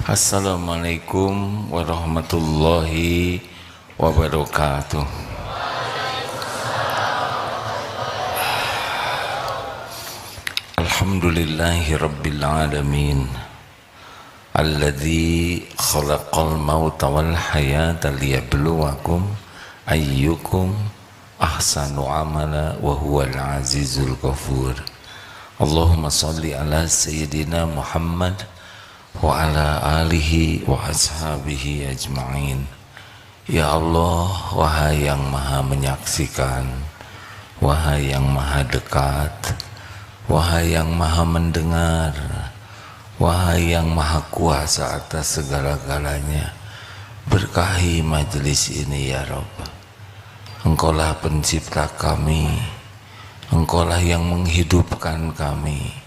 Assalamualaikum warahmatullahi wabarakatuh. Alhamdulillahi rabbil alamin, alladzi khalaqal mauta wal hayata liyabluwakum ayyukum ahsanu amala wa huwal azizul ghafur. Allahumma shalli ala sayyidina Muhammad wa ala alihi wa ashabihi ajma'in. Ya Allah, wahai yang maha menyaksikan, wahai yang maha dekat, wahai yang maha mendengar, wahai yang maha kuasa atas segala-galanya, berkahi majelis ini ya Rabb. Engkaulah pencipta kami, Engkaulah yang menghidupkan kami,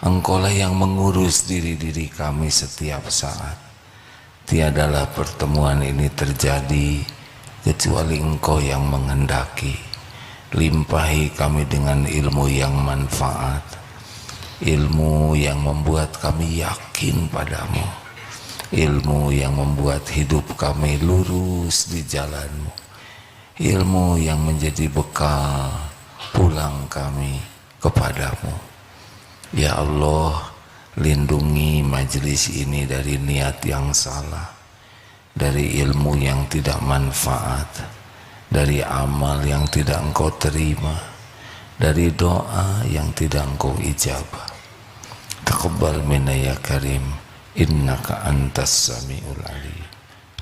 Engkaulah yang mengurus diri-diri kami setiap saat. Tiadalah pertemuan ini terjadi kecuali Engkau yang menghendaki. Limpahi kami dengan ilmu yang manfaat, ilmu yang membuat kami yakin padamu, ilmu yang membuat hidup kami lurus di jalan-Mu, ilmu yang menjadi bekal pulang kami kepadamu. Ya Allah, lindungi majelis ini dari niat yang salah, dari ilmu yang tidak manfaat, dari amal yang tidak Engkau terima, dari doa yang tidak Engkau ijabah. Taqabbal minna ya karim, innaka antas samiul alim.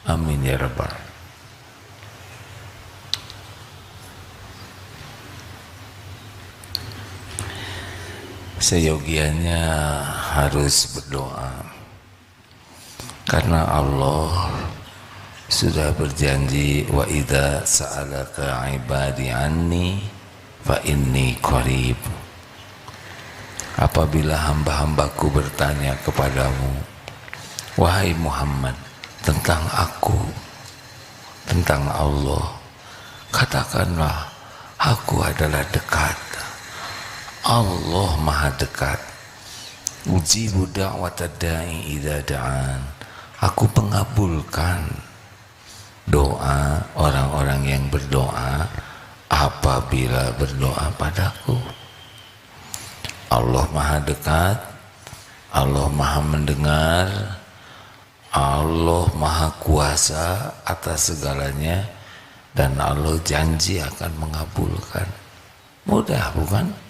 Amin ya rabbal. Seyogianya harus berdoa karena Allah sudah berjanji, wa idza sa'alaka ibadi anni fa inni qarib. Apabila hamba-hambaku bertanya kepadamu, wahai Muhammad, tentang aku, tentang Allah, katakanlah aku adalah dekat. Allah maha dekat. Ujibu da'watad da'i idza da'an. Aku mengabulkan doa orang-orang yang berdoa apabila berdoa padaku. Allah maha dekat, Allah maha mendengar, Allah maha kuasa atas segalanya, dan Allah janji akan mengabulkan. Mudah bukan?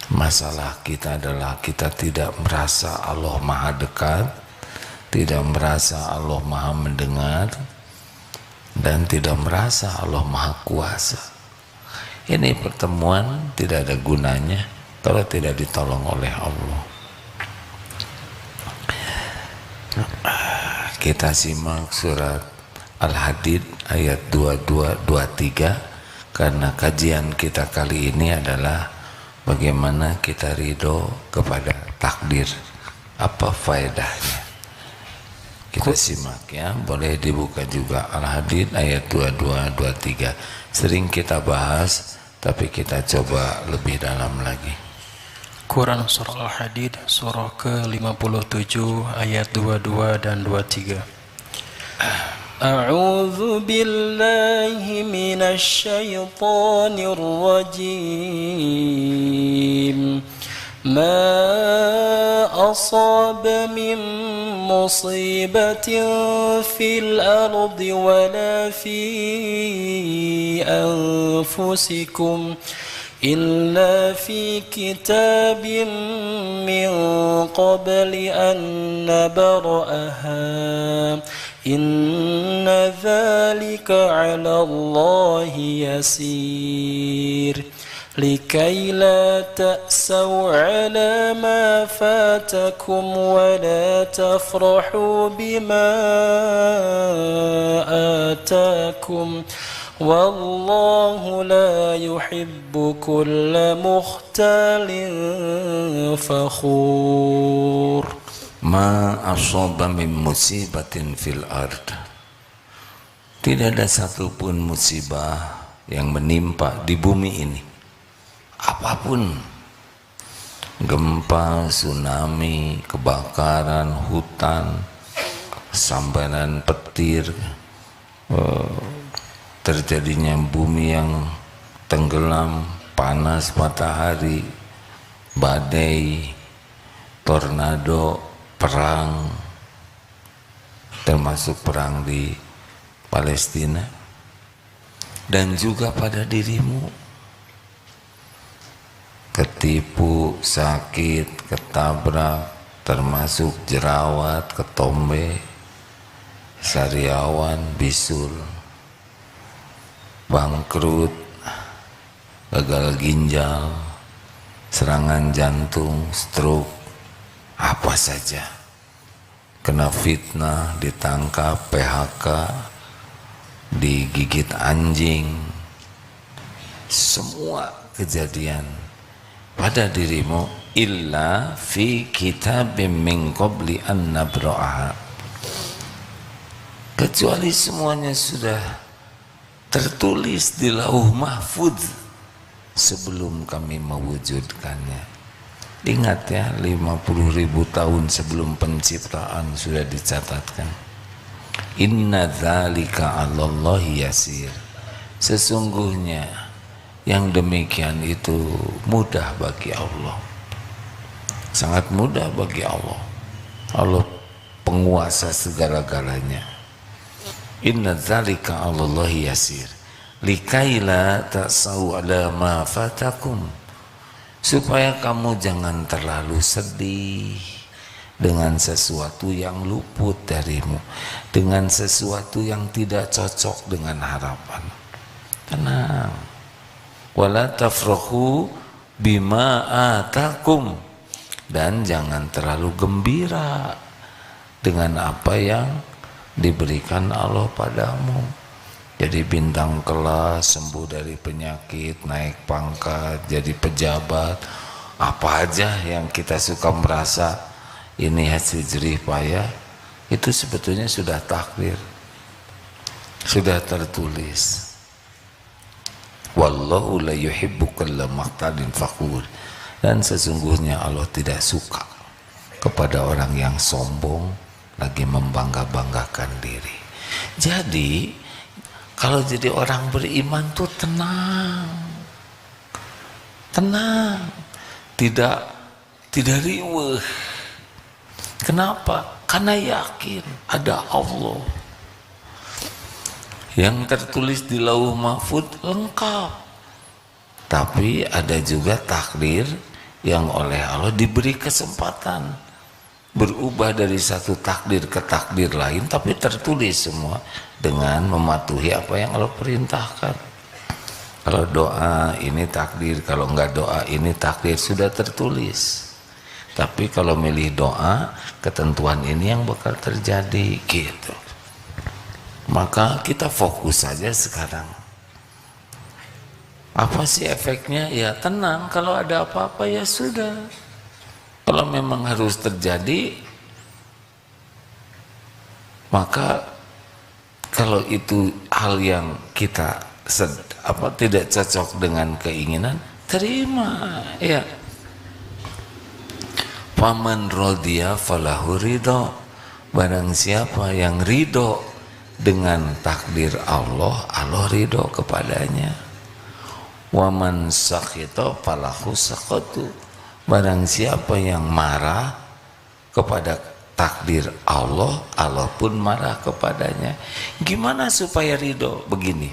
Masalah kita adalah kita tidak merasa Allah maha dekat, tidak merasa Allah maha mendengar, dan tidak merasa Allah maha kuasa. Ini pertemuan tidak ada gunanya kalau tidak ditolong oleh Allah. Kita simak surat Al-Hadid ayat 22-23, karena kajian kita kali ini adalah bagaimana kita ridho kepada takdir, apa faedahnya. Kita simak ya, boleh dibuka juga Al-Hadid ayat 22-23. Sering kita bahas, tapi kita coba lebih dalam lagi. Quran surah Al-Hadid surah ke-57 ayat 22 dan 23. A'udzu billahi minasy syaithanir rajim. Ma asaba min musibatin fil ardi wala fi anfusikum illa fi kitabim min qabli an nabra'aha. Inna dzalika 'ala Allahi yasir. Likai la ta'saw 'ala ma fatakum wa la tafrahu bima atakum. Wallahu la yuhibbu kulla mukhtalin fakhur. Ma asaba min musibatin fil ard Tidak ada satupun musibah yang menimpa di bumi ini, apapun, gempa, tsunami, kebakaran hutan, sambaran petir, terjadinya bumi yang tenggelam, panas matahari, badai, tornado, perang, termasuk perang di Palestina, dan juga pada dirimu, ketipu, sakit, ketabrak, termasuk jerawat, ketombe, sariawan, bisul, bangkrut, gagal ginjal, serangan jantung, stroke, apa saja, kena fitnah, ditangkap, PHK, digigit anjing, semua kejadian pada dirimu illa fi kitabim min qabli an nabra'aha, kecuali semuanya sudah tertulis di lauh mahfudz sebelum kami mewujudkannya. Ingat ya, 50.000 tahun sebelum penciptaan sudah dicatatkan. Inna dzalika 'alallahi yasir. Sesungguhnya yang demikian itu mudah bagi Allah. Sangat mudah bagi Allah. Allah penguasa segala-galanya. Inna dzalika 'alallahi yasir. Likaila ta'sau 'ala ma fatakum. Supaya kamu jangan terlalu sedih dengan sesuatu yang luput darimu, dengan sesuatu yang tidak cocok dengan harapan. Tenang. Wala tafrahu bima atakum, dan jangan terlalu gembira dengan apa yang diberikan Allah padamu. Jadi bintang kelas, sembuh dari penyakit, naik pangkat, jadi pejabat, apa aja yang kita suka merasa ini hasil jerih payah, itu sebetulnya sudah takdir, sudah tertulis. Wallahu la yuhibbu kulla mukhtalin fakhur. Dan sesungguhnya Allah tidak suka kepada orang yang sombong lagi membangga-banggakan diri. Jadi kalau jadi orang beriman tuh tenang, tenang, tidak riweuh. Kenapa? Karena yakin ada Allah. Yang tertulis di lauh mahfudz lengkap. Tapi ada juga takdir yang oleh Allah diberi kesempatan berubah dari satu takdir ke takdir lain, tapi tertulis semua dengan mematuhi apa yang Allah perintahkan. Kalau doa ini takdir, kalau enggak doa ini takdir, sudah tertulis. Tapi kalau milih doa, ketentuan ini yang bakal terjadi gitu. Maka kita fokus saja sekarang. Apa sih efeknya? Ya tenang, kalau ada apa-apa ya sudah. Kalau memang harus terjadi, maka kalau itu hal yang kita tidak cocok dengan keinginan, terima ya. Faman radiya falahu ridho. Barang siapa yang ridho dengan takdir Allah, Allah ridho kepadanya. Waman sakhita falahu sakhatu. Barang siapa yang marah kepada takdir Allah, Allah pun marah kepadanya. Gimana supaya ridho? Begini,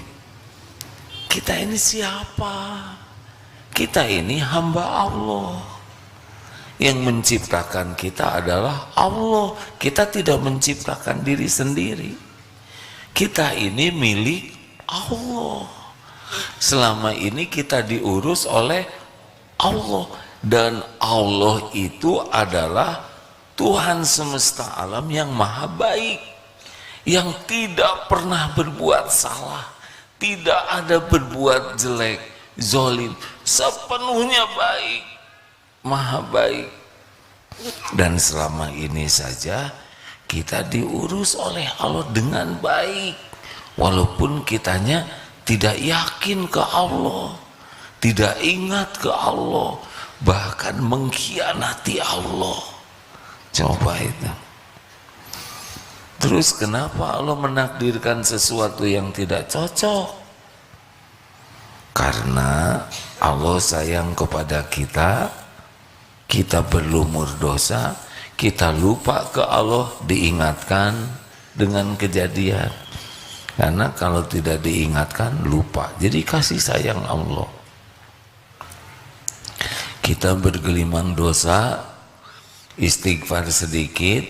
kita ini siapa? Kita ini hamba Allah. Yang menciptakan kita adalah Allah. Kita tidak menciptakan diri sendiri. Kita ini milik Allah. Selama ini kita diurus oleh Allah. Dan Allah itu adalah Tuhan semesta alam yang maha baik, yang tidak pernah berbuat salah, tidak ada berbuat jelek, zolim, sepenuhnya baik, maha baik. Dan selama ini saja kita diurus oleh Allah dengan baik, walaupun kitanya tidak yakin ke Allah, tidak ingat ke Allah, bahkan mengkhianati Allah. Coba itu. Terus kenapa Allah menakdirkan sesuatu yang tidak cocok? Karena Allah sayang kepada kita, kita berlumur dosa, kita lupa ke Allah, diingatkan dengan kejadian. Karena kalau tidak diingatkan, lupa. Jadi kasih sayang Allah. Kita bergelimang dosa, istighfar sedikit,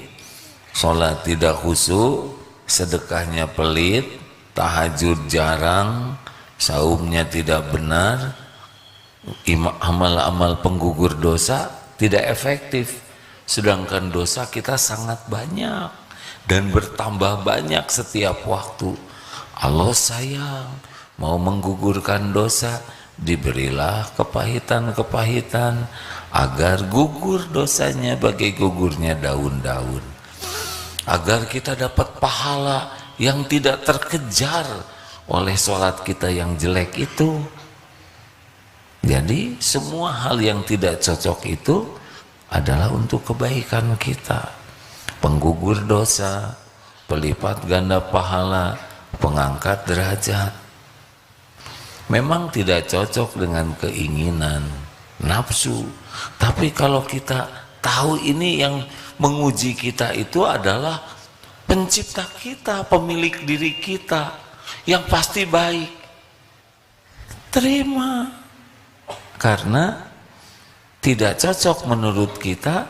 sholat tidak khusyuk, sedekahnya pelit, tahajud jarang, saumnya tidak benar, amal-amal penggugur dosa tidak efektif. Sedangkan dosa kita sangat banyak dan bertambah banyak setiap waktu. Allah sayang, mau menggugurkan dosa, diberilah kepahitan-kepahitan agar gugur dosanya bagai gugurnya daun-daun, agar kita dapat pahala yang tidak terkejar oleh sholat kita yang jelek itu. Jadi semua hal yang tidak cocok itu adalah untuk kebaikan kita, penggugur dosa, pelipat ganda pahala, pengangkat derajat. Memang tidak cocok dengan keinginan, nafsu, tapi kalau kita tahu ini yang menguji kita itu adalah pencipta kita, pemilik diri kita yang pasti baik, terima. Karena tidak cocok menurut kita,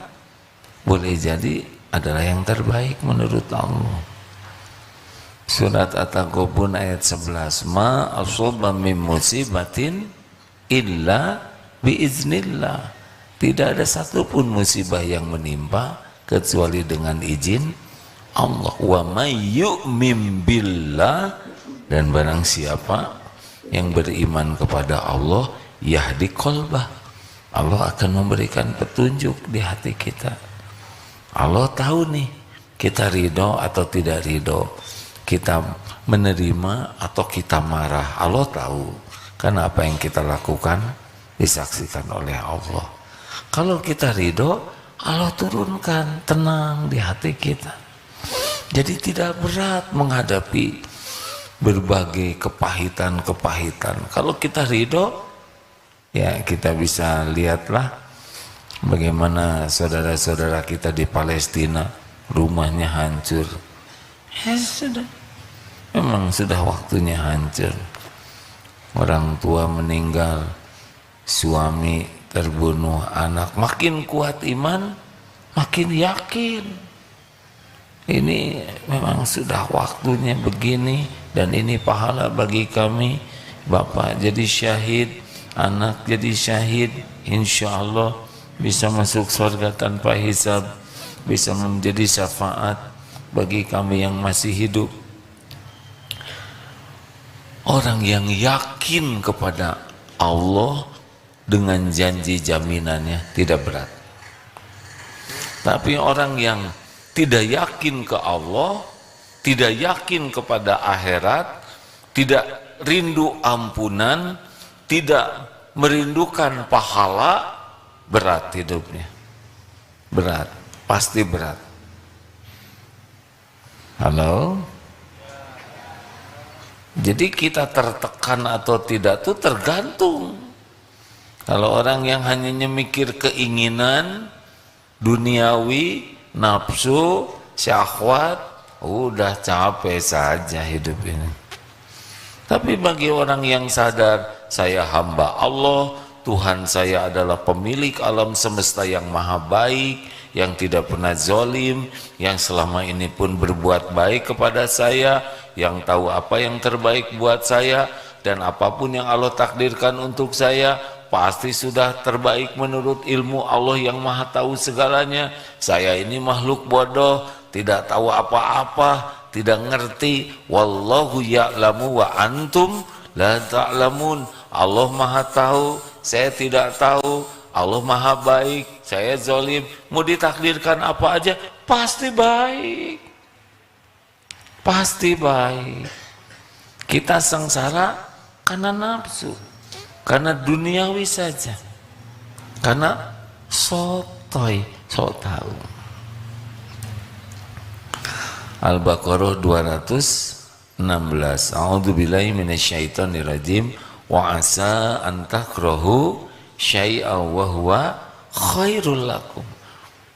boleh jadi adalah yang terbaik menurut Allah. Surat At-Taghabun ayat 11, ma asaba min musibatin illa biiznillah. Tidak ada satupun musibah yang menimpa kecuali dengan izin Allah. Wa may yu'min billah, dan barang siapa yang beriman kepada Allah, yahdi qalbah, Allah akan memberikan petunjuk di hati kita. Allah tahu nih kita ridho atau tidak ridho, kita menerima atau kita marah. Allah tahu, karena apa yang kita lakukan disaksikan oleh Allah. Kalau kita ridho, Allah turunkan tenang di hati kita. Jadi tidak berat menghadapi berbagai kepahitan-kepahitan. Kalau kita ridho, ya kita bisa lihatlah bagaimana saudara-saudara kita di Palestina, rumahnya hancur. Sudah, memang sudah waktunya hancur. Orang tua meninggal, suami terbunuh, anak. Makin kuat iman, makin yakin ini memang sudah waktunya begini, dan ini pahala bagi kami. Bapak jadi syahid, anak jadi syahid, insya Allah bisa masuk surga tanpa hisab, bisa menjadi syafaat bagi kami yang masih hidup. Orang yang yakin kepada Allah dengan janji jaminannya tidak berat. Tapi orang yang tidak yakin ke Allah, tidak yakin kepada akhirat, tidak rindu ampunan, tidak merindukan pahala, berat hidupnya. Berat, pasti berat. Halo? Jadi kita tertekan atau tidak itu tergantung. Kalau orang yang hanya mikir keinginan duniawi, nafsu, syahwat, udah capek saja hidup ini. Tapi bagi orang yang sadar, saya hamba Allah, Tuhan saya adalah pemilik alam semesta yang maha baik, yang tidak pernah zalim, yang selama ini pun berbuat baik kepada saya, yang tahu apa yang terbaik buat saya, dan apapun yang Allah takdirkan untuk saya pasti sudah terbaik menurut ilmu Allah yang maha tahu segalanya. Saya ini makhluk bodoh, tidak tahu apa-apa, tidak ngerti. Wallahu ya'lamu wa antum la ta'lamun. Allah maha tahu, saya tidak tahu. Allah maha baik, saya zalim. Mau ditakdirkan apa aja pasti baik, pasti baik. Kita sengsara karena nafsu, karena duniawi saja, karena sotoy, sok tahu. Al-Baqarah 216. A'udzubillahi minasyaitonirrajim. Wa asa an takrahu syai'an wa huwa khairul lakum.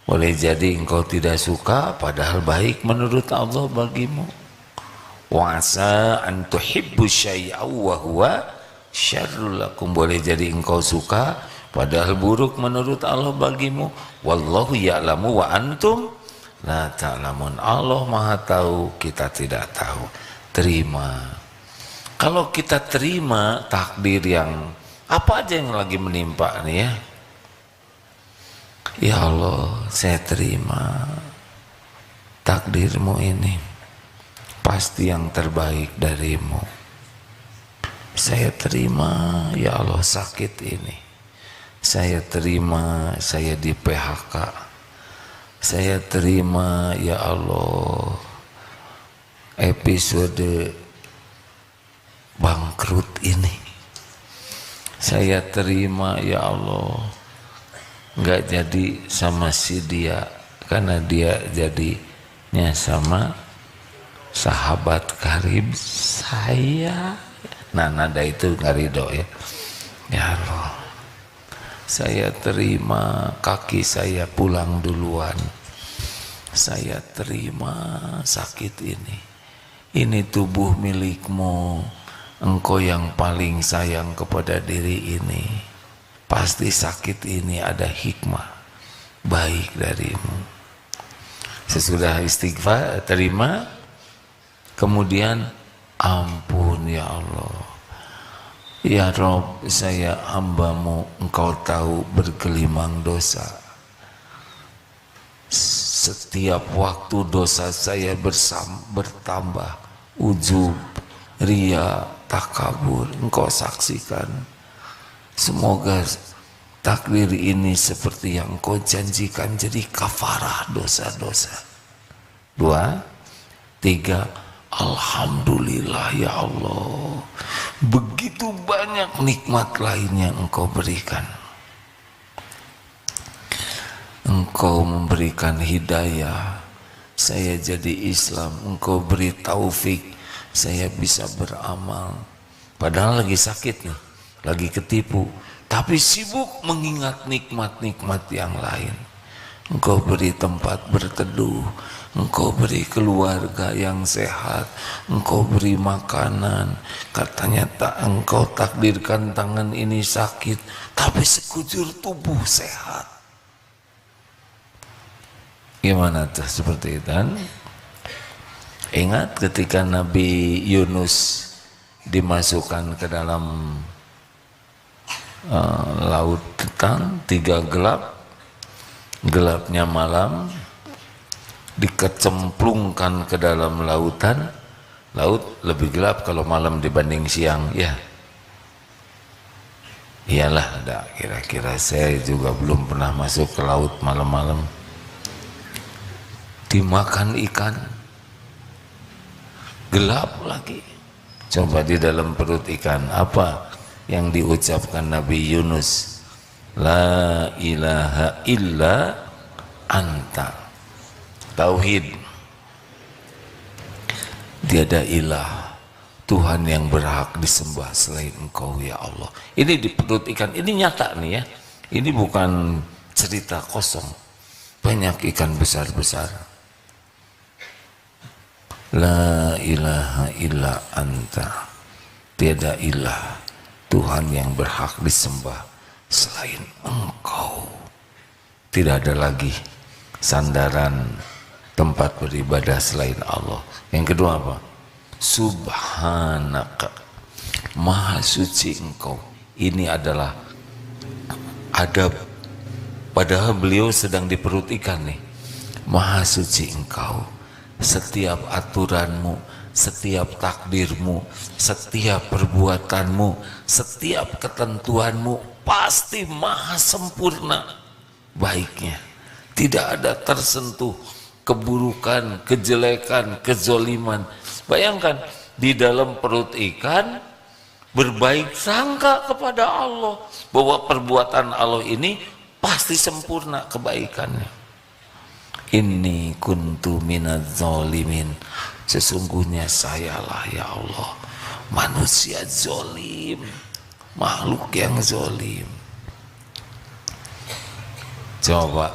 Boleh jadi engkau tidak suka padahal baik menurut Allah bagimu. Wa asa an tuhibbu syai'an wa huwa syarrul lakum. Boleh jadi engkau suka padahal buruk menurut Allah bagimu. Wallahu ya'lamu wa antum la ta'lamun. Allah Maha tahu, kita tidak tahu. Terima. Kalau kita terima takdir yang apa aja yang lagi menimpa nih ya. Ya Allah, saya terima takdirmu ini pasti yang terbaik darimu. Saya terima ya Allah sakit ini. Saya terima saya di PHK. Saya terima ya Allah episode bangkrut ini. Saya terima ya Allah nggak jadi sama si dia karena dia jadinya sama sahabat karib saya. Nah nada itu nggak ridho ya. Ya Allah, saya terima kaki saya pulang duluan. Saya terima sakit ini. Ini tubuh milikmu. Engkau yang paling sayang kepada diri ini. Pasti sakit ini ada hikmah baik darimu. Sesudah istighfar terima, kemudian ampun ya Allah. Ya Rob, saya hambamu, engkau tahu bergelimang dosa. Setiap waktu dosa saya bertambah. Ujub, ria, takabur, engkau saksikan. Semoga takdir ini seperti yang engkau janjikan jadi kafarah dosa-dosa. 2, 3, alhamdulillah ya Allah. Begitu banyak nikmat lain yang engkau berikan. Engkau memberikan hidayah, saya jadi Islam. Engkau beri taufik, saya bisa beramal. Padahal lagi sakit nih, lagi ketipu, tapi sibuk mengingat nikmat-nikmat yang lain. Engkau beri tempat berteduh, engkau beri keluarga yang sehat, engkau beri makanan. Katanya engkau takdirkan tangan ini sakit, tapi sekujur tubuh sehat. Gimana tuh seperti itu kan? Ingat ketika Nabi Yunus dimasukkan ke dalam laut tetan, 3 gelap, gelapnya malam, dikecemplungkan ke dalam lautan. Laut lebih gelap kalau malam dibanding siang, ya. Iyalah, ada kira-kira saya juga belum pernah masuk ke laut malam-malam. Dimakan ikan, gelap lagi. Coba di dalam perut ikan apa yang diucapkan Nabi Yunus? La ilaha illa anta. Tauhid. Tiada ilah, Tuhan yang berhak disembah selain engkau ya Allah. Ini di perut ikan, ini nyata nih ya. Ini bukan cerita kosong. Banyak ikan besar-besar. La ilaha illa anta. Tiada ilah, Tuhan yang berhak disembah selain engkau. Tidak ada lagi sandaran tempat beribadah selain Allah. Yang kedua apa? Subhanaka, maha suci engkau. Ini adalah adab. Padahal beliau sedang di perut ikan nih. Maha suci engkau. Setiap aturanmu, setiap takdirmu, setiap perbuatanmu, setiap ketentuanmu pasti maha sempurna baiknya. Tidak ada tersentuh keburukan, kejelekan, kezoliman. Bayangkan di dalam perut ikan berbaik sangka kepada Allah bahwa perbuatan Allah ini pasti sempurna kebaikannya. Inni kuntu minadz zalimin, sesungguhnya sayalah ya Allah manusia zalim, makhluk yang zalim. Coba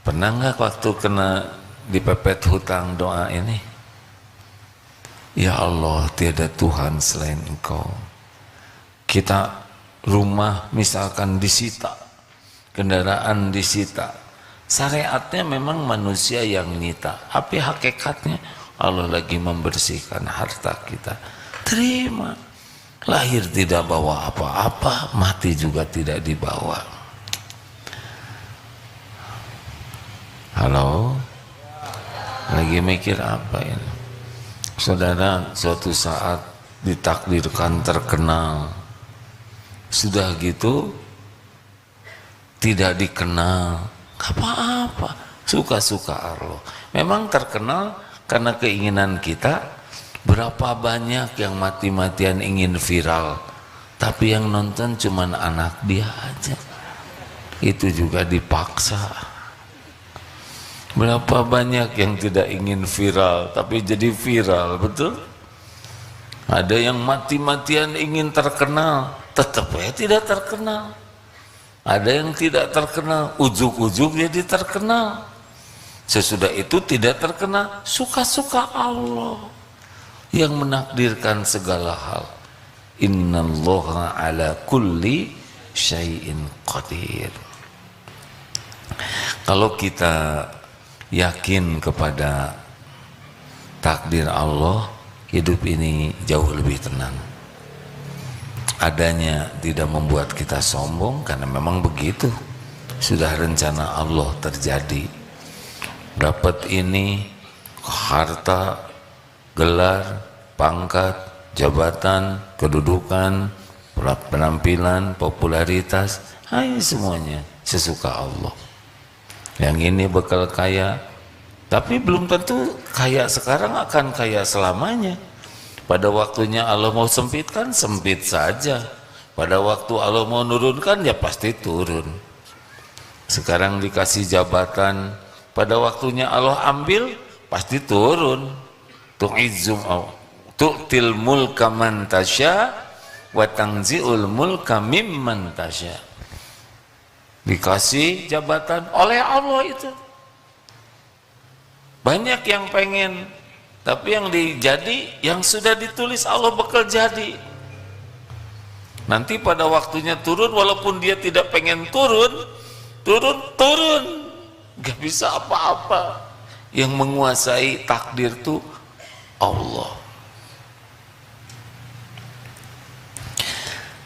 pernah nggak waktu kena dipepet hutang doa ini? Ya Allah, tiada Tuhan selain Engkau. Kita rumah misalkan disita, kendaraan disita, syariatnya memang manusia yang nyita, tapi hakikatnya Allah lagi membersihkan harta kita. Terima. Lahir tidak bawa apa-apa, mati juga tidak dibawa. Halo? Lagi mikir apa ini? Saudara, suatu saat ditakdirkan terkenal, sudah gitu tidak dikenal, gak apa-apa, suka-suka Allah. Memang terkenal karena keinginan kita. Berapa banyak yang mati-matian ingin viral, tapi yang nonton cuman anak dia aja, itu juga dipaksa. Berapa banyak yang tidak ingin viral tapi jadi viral, betul? Ada yang mati-matian ingin terkenal, tetap ya tidak terkenal. Ada yang tidak terkenal, ujuk-ujuk jadi terkenal. Sesudah itu tidak terkenal, suka-suka Allah yang menakdirkan segala hal. Innallaha ala kulli syai'in qadir. Kalau kita yakin kepada takdir Allah, hidup ini jauh lebih tenang. Adanya tidak membuat kita sombong, karena memang begitu, sudah rencana Allah terjadi. Dapat ini, harta, gelar, pangkat, jabatan, kedudukan, penampilan, popularitas, semuanya sesuka Allah. Yang ini bekal kaya, tapi belum tentu kaya sekarang akan kaya selamanya. Pada waktunya Allah mau sempitkan, sempit saja. Pada waktu Allah mau nurunkan, ya pasti turun. Sekarang dikasih jabatan, pada waktunya Allah ambil, pasti turun. Tu'til mulka man tasya wa tanzi'ul mulka mimman tasya. Dikasih jabatan oleh Allah itu. Banyak yang pengen, tapi yang dijadi, yang sudah ditulis Allah bakal jadi. Nanti pada waktunya turun, walaupun dia tidak pengen turun, gak bisa apa-apa. Yang menguasai takdir itu Allah.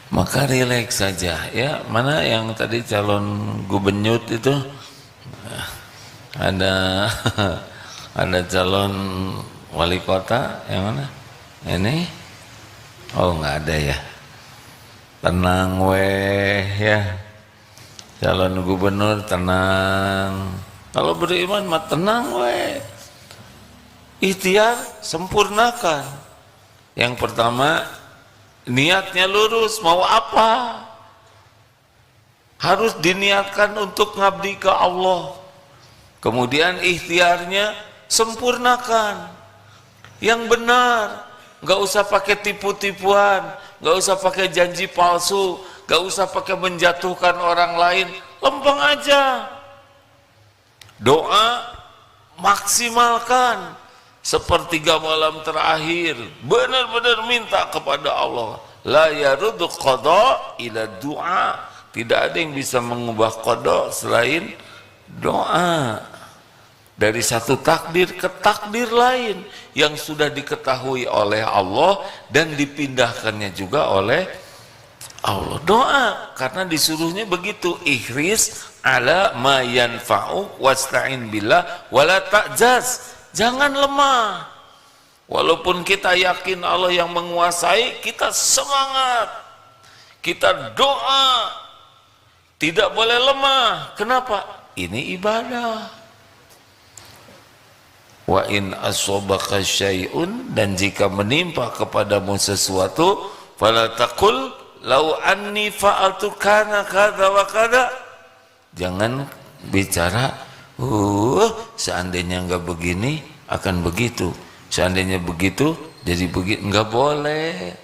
Maka rileks saja ya. Mana yang tadi calon gubernur itu, ada calon wali kota yang mana? Ini? Oh nggak ada ya. Tenang weh ya. Calon gubernur tenang. Kalau beriman mah tenang weh. Ikhtiar sempurnakan. Yang pertama, niatnya lurus, mau apa? Harus diniatkan untuk ngabdi ke Allah. Kemudian ikhtiarnya sempurnakan. Yang benar, gak usah pakai tipu-tipuan, gak usah pakai janji palsu, gak usah pakai menjatuhkan orang lain, lempeng aja. Doa maksimalkan. Sepertiga malam terakhir benar-benar minta kepada Allah. La yaruddu qada ila du'a. Tidak ada yang bisa mengubah qada selain doa. Dari satu takdir ke takdir lain yang sudah diketahui oleh Allah dan dipindahkannya juga oleh Allah. Doa, karena disuruhnya begitu, ihris ala ma yanfa'u wasta'in billah wala ta'jaz. Jangan lemah. Walaupun kita yakin Allah yang menguasai, kita semangat. Kita doa. Tidak boleh lemah. Kenapa? Ini ibadah. Wa in asobaka syai'un, dan jika menimpa kepadamu sesuatu, fala taqul lau anni fa'altu kana kadza wa kadza. Jangan bicara seandainya enggak begini akan begitu, seandainya begitu jadi begitu. Enggak boleh.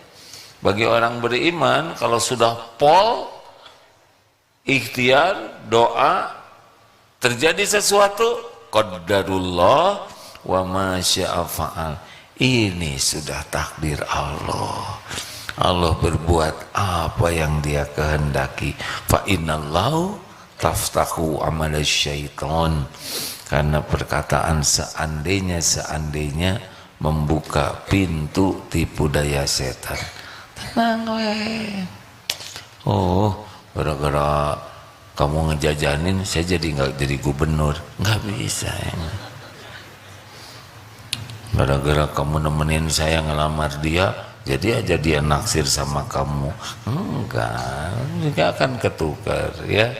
Bagi orang beriman, kalau sudah pol ikhtiar doa, terjadi sesuatu, qadarullah wa ma syaa fa'al. Ini sudah takdir Allah. Allah berbuat apa yang Dia kehendaki. Fa innallahu taftahu amal syaitan. Karena perkataan seandainya membuka pintu tipu daya setan. Tenang weh. Oh, gara-gara kamu ngejajanin saya jadi nggak jadi gubernur, nggak bisa ya. Gara-gara kamu nemenin saya ngelamar dia, jadi aja dia naksir sama kamu. Enggak, juga akan ketukar ya.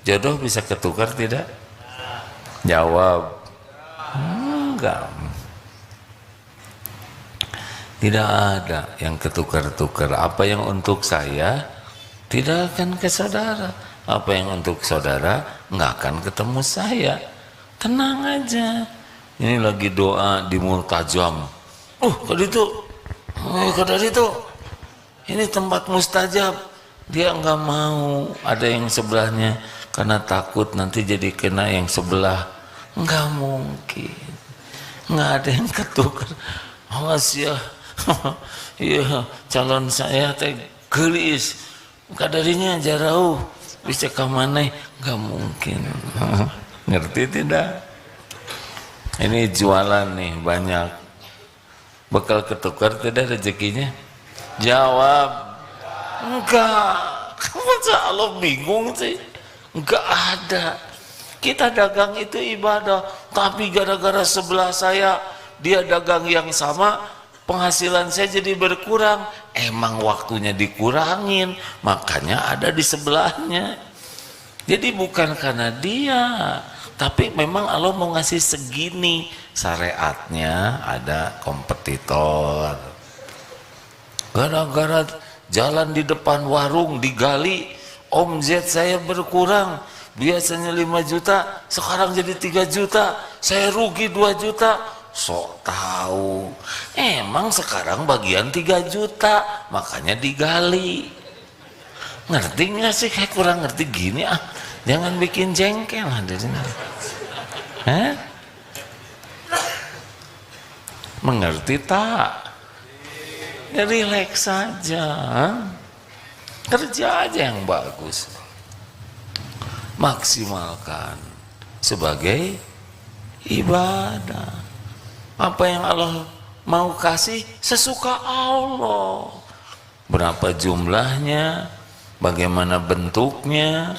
Jodoh bisa ketukar tidak? Jawab. Enggak. Tidak ada yang ketukar-tukar. Apa yang untuk saya tidak akan ke saudara. Apa yang untuk saudara nggak akan ketemu saya. Tenang aja. Ini lagi doa di multajam. Dari itu. Ini tempat mustajab. Dia nggak mau ada yang sebelahnya karena takut nanti jadi kena yang sebelah. Nggak mungkin. Nggak ada yang ketukar. Awas ya. Iya, calon saya teh gelis. Kadarinya jarauh. Bisa ke mana? Nggak mungkin. Ngerti tidak? Ini jualan nih banyak. Bakal ketukar tidak rezekinya? Jawab. Enggak. Masa Allah bingung sih? Enggak ada. Kita dagang itu ibadah. Tapi gara-gara sebelah saya dia dagang yang sama, penghasilan saya jadi berkurang. Emang waktunya dikurangin, makanya ada di sebelahnya. Jadi bukan karena dia, tapi memang Allah mau ngasih segini. Syariatnya ada kompetitor. Gara-gara jalan di depan warung digali, omzet saya berkurang. Biasanya 5 juta, sekarang jadi 3 juta. Saya rugi 2 juta. Sok tahu. Emang sekarang bagian 3 juta, makanya digali. Ngerti nggak sih? Kayak kurang ngerti gini ah. Jangan bikin jengkel hadirin. Mengerti tak? Ya relax saja. Kerja aja yang bagus. Maksimalkan sebagai ibadah. Apa yang Allah mau kasih sesuka Allah. Berapa jumlahnya, bagaimana bentuknya,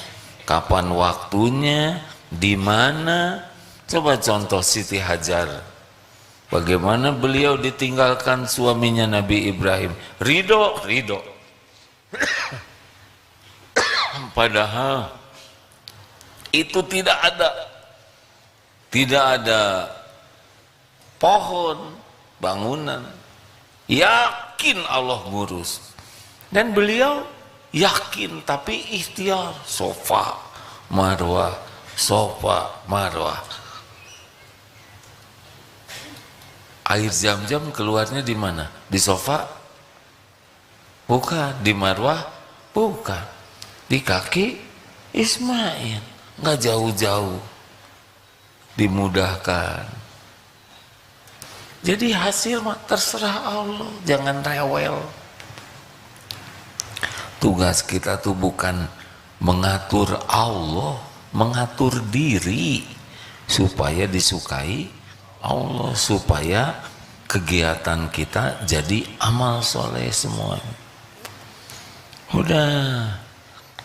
kapan waktunya, di mana. Coba contoh Siti Hajar. Bagaimana beliau ditinggalkan suaminya Nabi Ibrahim. Ridho. Padahal itu tidak ada pohon, bangunan. Yakin Allah ngurus. Dan beliau yakin tapi ikhtiar. Sofa, Marwah. Air Zam-Zam keluarnya di mana? Di sofa? Bukan. Di Marwah? Bukan. Di kaki Ismail. Nggak jauh-jauh. Dimudahkan. Jadi hasil terserah Allah. Jangan rewel. Tugas kita tuh bukan mengatur Allah, mengatur diri supaya disukai Allah, supaya kegiatan kita jadi amal soleh semua. Udah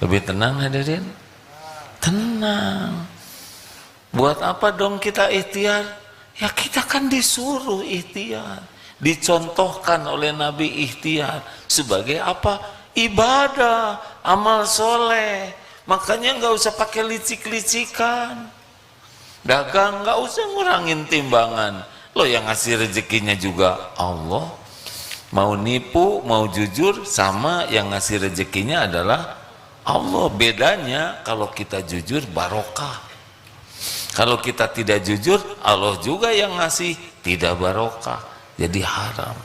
lebih tenang hadirin? Tenang. Buat apa dong kita ikhtiar? Ya kita kan disuruh ikhtiar, dicontohkan oleh Nabi ikhtiar sebagai apa? Ibadah, amal soleh. Makanya nggak usah pakai licik-licikan. Dagang nggak usah ngurangin timbangan. Lo yang ngasih rezekinya juga Allah. Mau nipu, mau jujur, sama yang ngasih rezekinya adalah Allah. Bedanya kalau kita jujur barokah, kalau kita tidak jujur Allah juga yang ngasih tidak barokah, jadi haram.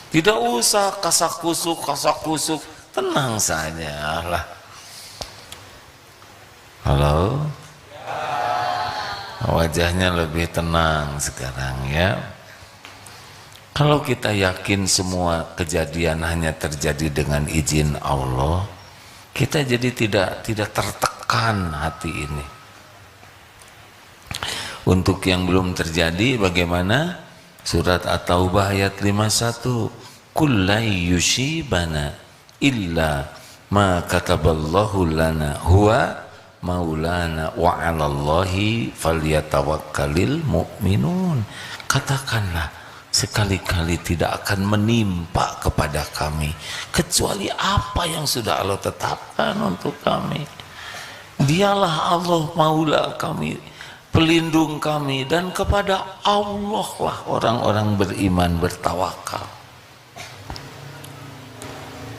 Tidak usah kasak kusuk, tenang saja lah. Halo, wajahnya lebih tenang sekarang ya. Kalau kita yakin semua kejadian hanya terjadi dengan izin Allah, kita jadi tidak tertekan hati ini. Untuk yang belum terjadi bagaimana? Surat At-Taubah ayat 51. Kullai yushibana illa ma kataballahu lana huwa maulana wa 'alallahi falyatawakkalul mu'minun. Katakanlah, sekali-kali tidak akan menimpa kepada kami kecuali apa yang sudah Allah tetapkan untuk kami. Dialah Allah maula kami, pelindung kami, dan kepada Allah lah orang-orang beriman bertawakal.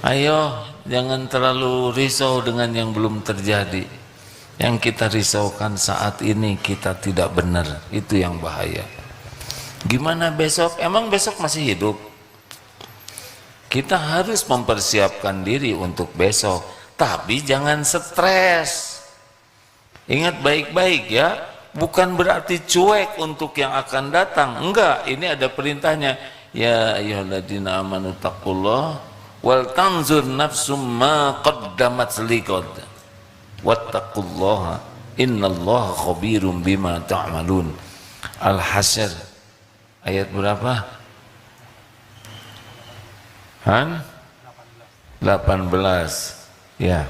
Ayo, jangan terlalu risau dengan yang belum terjadi. Yang kita risaukan saat ini kita tidak benar, itu yang bahaya. Gimana besok? Emang besok masih hidup? Kita harus mempersiapkan diri untuk besok, tapi jangan stres. Ingat baik-baik ya, bukan berarti cuek untuk yang akan datang. Enggak, ini ada perintahnya. Ya ayyuhalladzina amanu taqullah wal tanzur nafsum ma qaddamat liqad wattaqullaha innallaha khabirum bima ta'malun. Al-Hasyr ayat berapa? 18. Ya.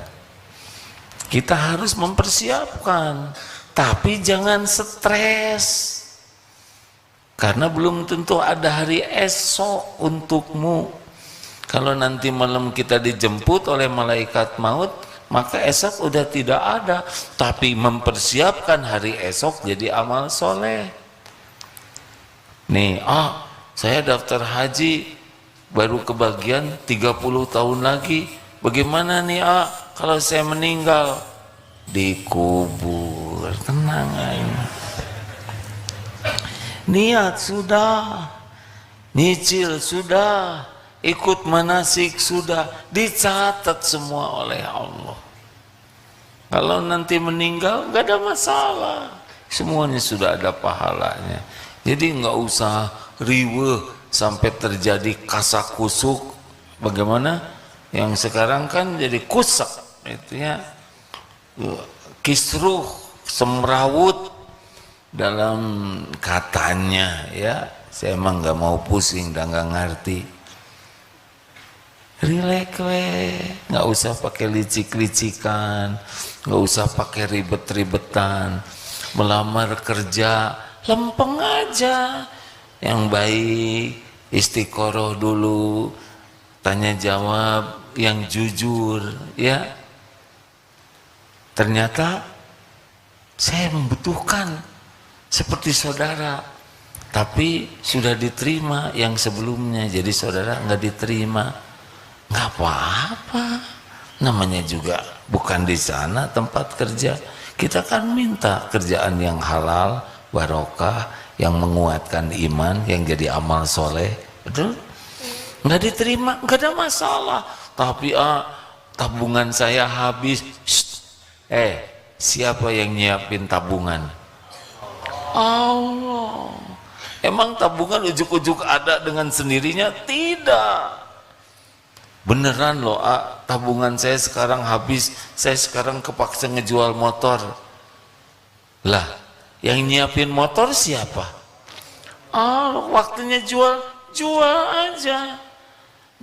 Kita harus mempersiapkan, tapi jangan stres. Karena belum tentu ada hari esok untukmu. Kalau nanti malam kita dijemput oleh malaikat maut, maka esok udah tidak ada. Tapi mempersiapkan hari esok jadi amal soleh. Nih, saya daftar haji baru kebagian 30 tahun lagi. Bagaimana nih kalau saya meninggal? Dikubur. Tenang aja. Niat sudah, nyicil sudah, ikut manasik sudah, dicatat semua oleh Allah. Kalau nanti meninggal nggak ada masalah, semuanya sudah ada pahalanya. Jadi nggak usah riweuh sampai terjadi kasak kusuk. Bagaimana? Yang sekarang kan jadi kusak, itu ya, kisruh, semrawut dalam katanya ya. Saya emang nggak mau pusing dan nggak ngerti. Rileks nggak usah pakai licik-licikan, nggak usah pakai ribet-ribetan. Melamar kerja lempeng aja, yang baik, istiqoroh dulu, tanya jawab yang jujur ya. Ternyata saya membutuhkan seperti saudara, tapi sudah diterima yang sebelumnya, jadi saudara nggak diterima. Nggak apa-apa, namanya juga bukan di sana tempat kerja. Kita kan minta kerjaan yang halal, barokah, yang menguatkan iman, yang jadi amal soleh. Betul? Nggak diterima, nggak ada masalah. Tapi tabungan saya habis. Siapa yang nyiapin tabungan? Allah. Emang tabungan ujuk-ujuk ada dengan sendirinya? Tidak. Beneran loh, tabungan saya sekarang habis, saya sekarang kepaksa ngejual motor. Lah, yang nyiapin motor siapa? Waktunya jual aja.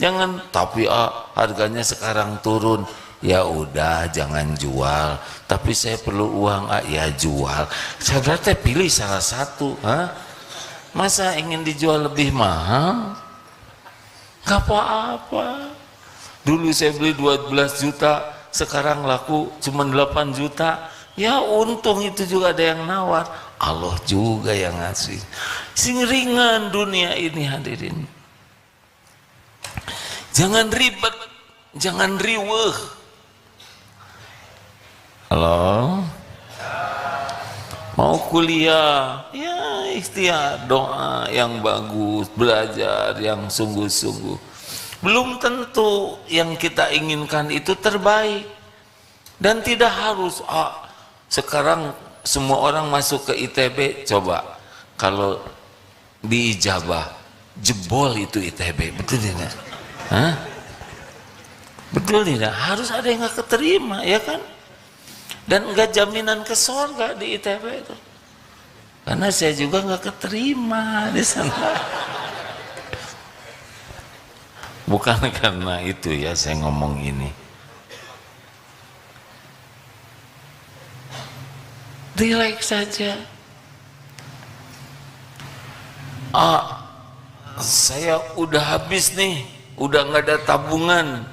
Jangan, tapi harganya sekarang turun. Ya udah, jangan jual. Tapi saya perlu uang, ya jual. Saudara teh pilih salah satu, Masa ingin dijual lebih mahal? Gak apa-apa. Dulu saya beli 12 juta, sekarang laku cuma 8 juta. Ya untung itu juga ada yang nawar. Allah juga yang ngasih. Sing ringan dunia ini hadirin. Jangan ribet, jangan riweuh. Halo? Mau kuliah, ya ikhtiar, doa yang bagus, belajar yang sungguh-sungguh. Belum tentu yang kita inginkan itu terbaik. Dan tidak harus, sekarang semua orang masuk ke ITB, coba kalau diijabah, jebol itu ITB, betul tidak? Hah? Betul tidak? Harus ada yang gak keterima, ya kan? Dan enggak jaminan ke surga di ITB itu. Karena saya juga enggak keterima di sana. Bukan karena itu ya saya ngomong ini. Relax saja. Saya udah habis nih, udah nggak ada tabungan,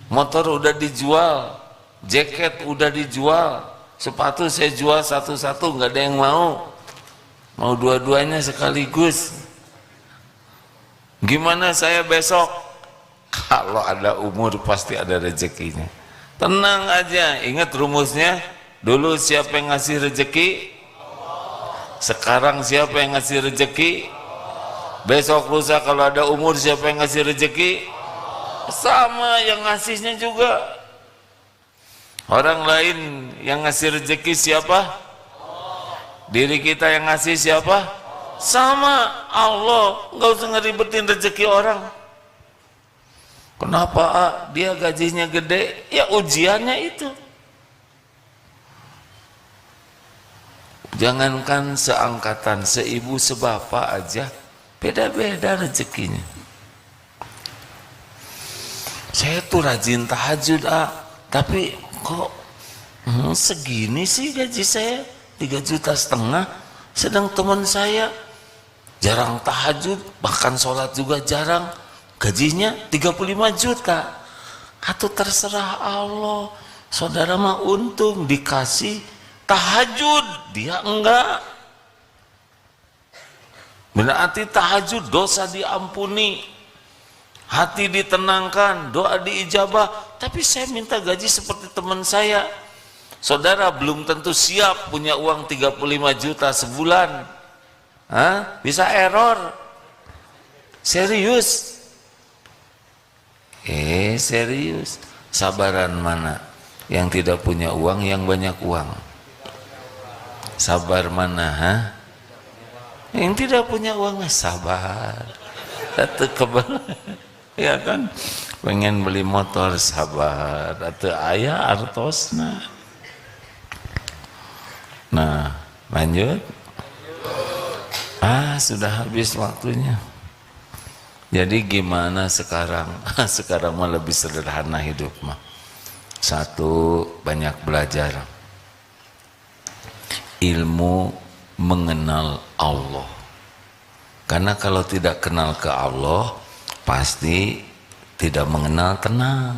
motor udah dijual, jaket udah dijual, sepatu saya jual satu-satu, nggak ada yang mau dua-duanya sekaligus. Gimana saya besok? Kalau ada umur pasti ada rezekinya. Tenang aja, ingat rumusnya, dulu siapa yang ngasih rezeki? Sekarang siapa yang ngasih rezeki? Besok lusa kalau ada umur siapa yang ngasih rezeki? Sama yang ngasihnya juga. Orang lain yang ngasih rezeki siapa? Diri kita yang ngasih siapa? Sama Allah. Nggak usah ngeribetin rezeki orang. Kenapa dia gajinya gede? Ya ujiannya itu. Jangankan seangkatan, seibu sebapak aja beda-beda rezekinya. Saya tuh rajin tahajud, tapi kok segini sih gaji saya 3,5 juta, sedang teman saya jarang tahajud, bahkan sholat juga jarang, gajinya 35 juta. Atau terserah Allah, saudara mah untung dikasih tahajud, dia enggak. Berarti tahajud dosa diampuni, hati ditenangkan, doa diijabah. Tapi saya minta gaji seperti teman saya. Saudara belum tentu siap punya uang 35 juta sebulan. Bisa error. Serius. Serius. Sabaran mana? Yang tidak punya uang, yang banyak uang. Sabar mana, Yang tidak punya uang, sabar. Atau kebal, ya kan? Pengen beli motor, sabar. Atau ayah artosna. Nah, lanjut. Sudah habis waktunya. Jadi gimana sekarang? Sekarang mah lebih sederhana hidup mah. Satu, banyak belajar. Ilmu mengenal Allah. Karena kalau tidak kenal ke Allah, pasti tidak mengenal tenang.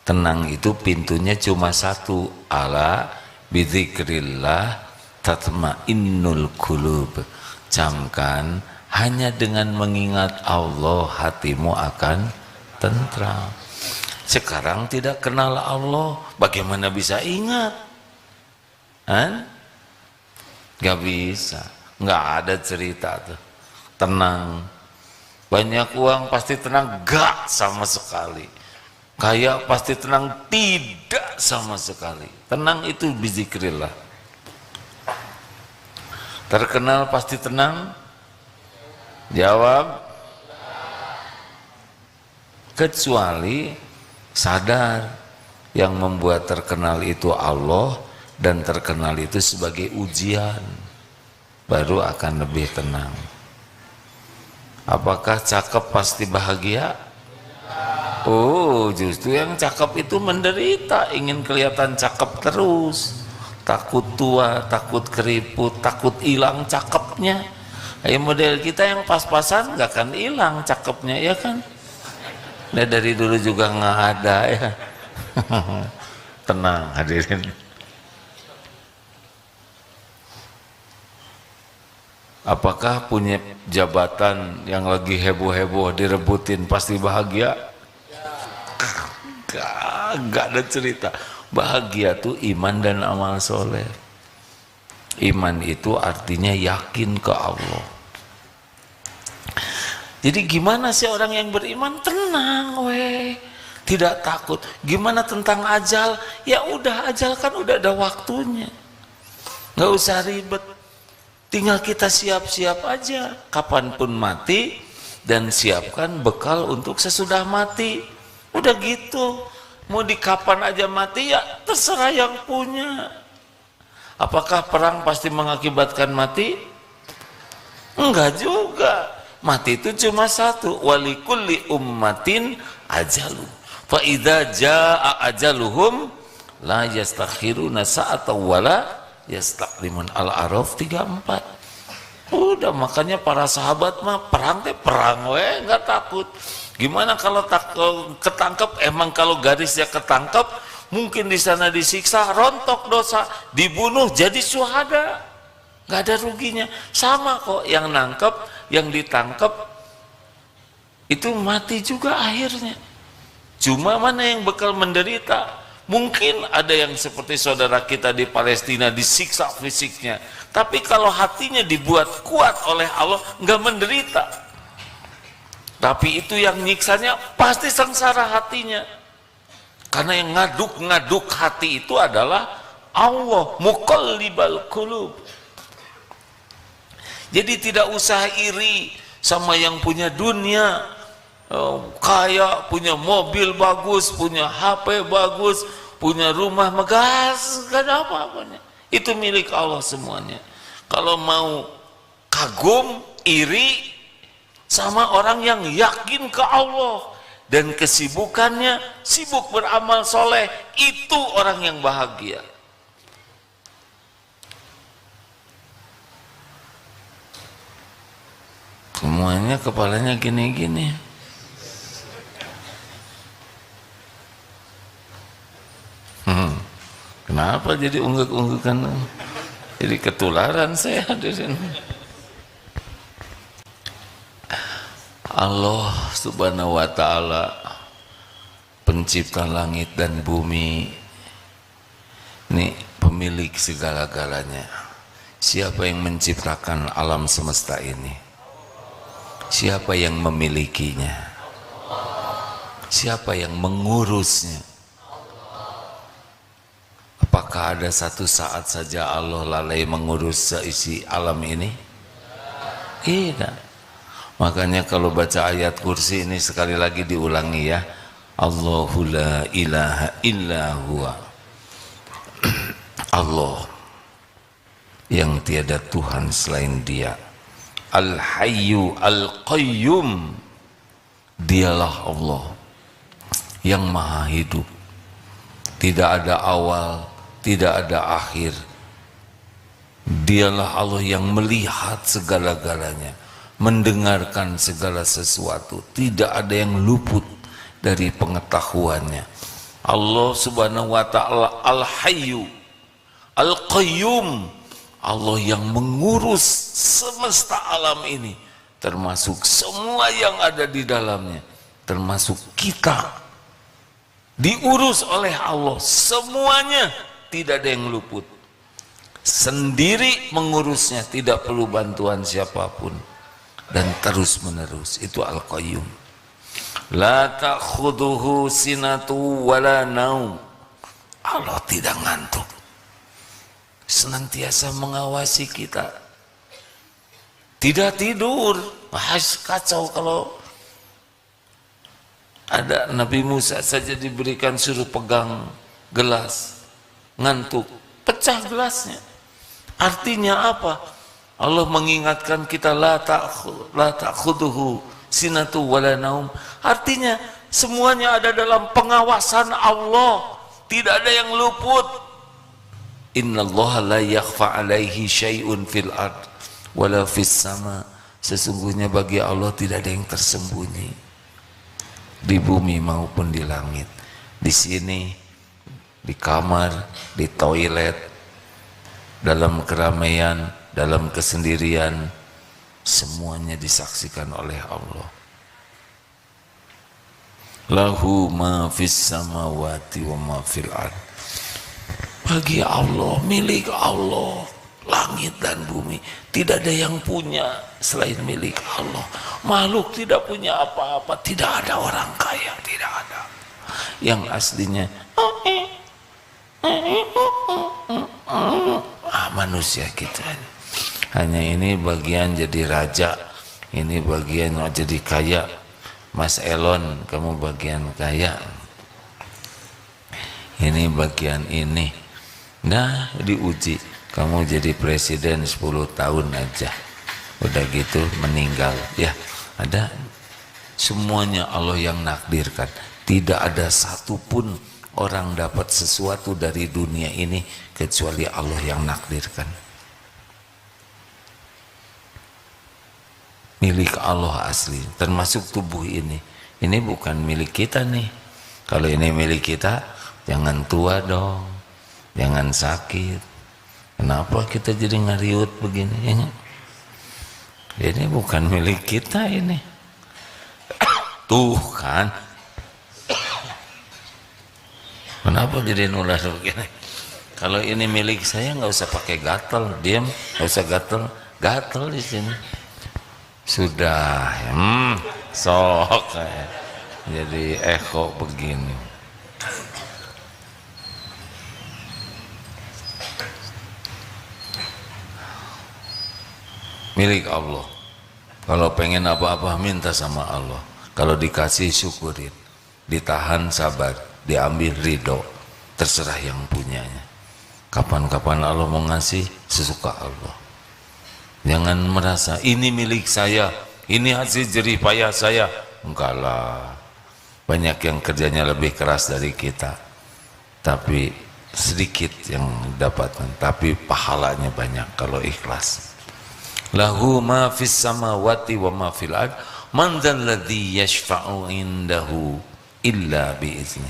Tenang itu pintunya cuma satu, ala bidzikrillah tatmainnul qulub. Camkan, hanya dengan mengingat Allah hatimu akan tentram. Sekarang tidak kenal Allah, bagaimana bisa ingat? Gak bisa, gak ada cerita tuh tenang. Banyak uang pasti tenang, gak sama sekali. Kaya pasti tenang, tidak sama sekali. Tenang itu bizikrillah. Terkenal pasti tenang? Jawab. Kecuali sadar yang membuat terkenal itu Allah, dan terkenal itu sebagai ujian, baru akan lebih tenang. Apakah cakep pasti bahagia? Justru yang cakep itu menderita, ingin kelihatan cakep terus, takut tua, takut keriput, takut hilang cakepnya. Model kita yang pas-pasan gak akan hilang cakepnya, ya kan? Nah, dari dulu juga nggak ada ya. Tenang hadirin. Apakah punya jabatan yang lagi heboh-heboh direbutin pasti bahagia? Gak ada cerita. Bahagia tuh iman dan amal soleh. Iman itu artinya yakin ke Allah. Jadi gimana sih orang yang beriman? Tenang weh, tidak takut. Gimana tentang ajal? Ya udah, ajal kan udah ada waktunya, nggak usah ribet. Tinggal kita siap-siap aja kapanpun mati, dan siapkan bekal untuk sesudah mati. Udah gitu, mau di kapan aja mati ya terserah yang punya. Apakah perang pasti mengakibatkan mati? Enggak juga. Mati itu cuma satu. Walikulli ummatin ajalun. Fa idza jaa ajaluhum la yastakhiruna sa'atan wala yastaqdimun. Al-A'raf 34. Udah, makanya para sahabat mah perang teh perang we, enggak takut. Gimana kalau ketangkep? Emang kalau garisnya ketangkep, mungkin di sana disiksa, rontok dosa, dibunuh jadi syuhada, nggak ada ruginya. Sama kok, yang nangkep, yang ditangkep itu mati juga akhirnya. Cuma mana yang bakal menderita? Mungkin ada yang seperti saudara kita di Palestina disiksa fisiknya, tapi kalau hatinya dibuat kuat oleh Allah nggak menderita. Tapi itu yang nyiksanya pasti sengsara hatinya. Karena yang ngaduk-ngaduk hati itu adalah Allah, muqallibal qulub. Jadi tidak usah iri sama yang punya dunia, kaya, punya mobil bagus, punya HP bagus, punya rumah megah, gak ada apa-apanya. Itu milik Allah semuanya. Kalau mau kagum, iri sama orang yang yakin ke Allah dan kesibukannya sibuk beramal soleh, itu orang yang bahagia. Semuanya kepalanya gini-gini. Kenapa jadi ungguk-unggukan? Jadi ketularan saya di sini. Allah subhanahu wa ta'ala, pencipta langit dan bumi, ini pemilik segala-galanya. Siapa yang menciptakan alam semesta ini? Siapa yang memilikinya? Siapa yang mengurusnya? Apakah ada satu saat saja Allah lalai mengurus seisi alam ini? Tidak. Makanya kalau baca ayat kursi ini sekali lagi diulangi ya. Allahu la ilaha illa huwa. Allah yang tiada Tuhan selain Dia. Al-Hayyu Al-Qayyum. Dialah Allah yang maha hidup. Tidak ada awal, tidak ada akhir. Dialah Allah yang melihat segala-galanya, mendengarkan segala sesuatu, tidak ada yang luput dari pengetahuannya. Allah subhanahu wa ta'ala Al-Hayyu Al-Qayyum, Allah yang mengurus semesta alam ini, termasuk semua yang ada di dalamnya, termasuk kita, diurus oleh Allah semuanya, tidak ada yang luput. Sendiri mengurusnya, tidak perlu bantuan siapapun, dan terus menerus. Itu Al-Qayyum. La ta'khuduhu sinatu wala naum. Allah tidak ngantuk, senantiasa mengawasi kita, tidak tidur. Kacau kalau ada Nabi Musa saja diberikan suruh pegang gelas, ngantuk, pecah gelasnya. Artinya apa? Allah mengingatkan kita, la ta'khuduhu sinatu wala naum. Artinya semuanya ada dalam pengawasan Allah, tidak ada yang luput. Innallaha la yakhfa alaihi syai'un fil ard wala fis sama. Sesungguhnya bagi Allah tidak ada yang tersembunyi di bumi maupun di langit. Di sini, di kamar, di toilet, dalam keramaian, dalam kesendirian, semuanya disaksikan oleh Allah. Lahu ma fis samawati wa ma fil ard. Bagi Allah, milik Allah, langit dan bumi. Tidak ada yang punya selain milik Allah. Makhluk tidak punya apa-apa. Tidak ada orang kaya, tidak ada. Yang aslinya manusia kita. Hanya ini bagian jadi raja, ini bagian jadi kaya. Mas Elon, kamu bagian kaya. Ini bagian ini. Nah, diuji. Kamu jadi presiden 10 tahun aja. Udah gitu meninggal. Ya, ada. Semuanya Allah yang nakdirkan. Tidak ada satupun orang dapat sesuatu dari dunia ini kecuali Allah yang nakdirkan. Milik Allah asli, termasuk tubuh ini. Ini bukan milik kita nih. Kalau ini milik kita, jangan tua dong, jangan sakit. Kenapa kita jadi ngariut begini? Ini bukan milik kita ini. Tuh kan. Kenapa jadi nular begini? Kalau ini milik saya nggak usah pakai gatel, diam, nggak usah gatel di sini. Sudah, sok jadi eko begini. Milik Allah. Kalau pengen apa-apa minta sama Allah. Kalau dikasih syukurin, ditahan sabar, diambil ridho, terserah yang punyanya. Kapan-kapan Allah mau ngasih, sesuka Allah. Jangan merasa ini milik saya, ini hasil jerih payah saya. Enggak lah. Banyak yang kerjanya lebih keras dari kita, tapi sedikit yang dapatkan, tapi pahalanya banyak kalau ikhlas. Lahu ma fis samawati wa ma fil ard, man dzal ladzi yashfa'u indahu illa bi'izni.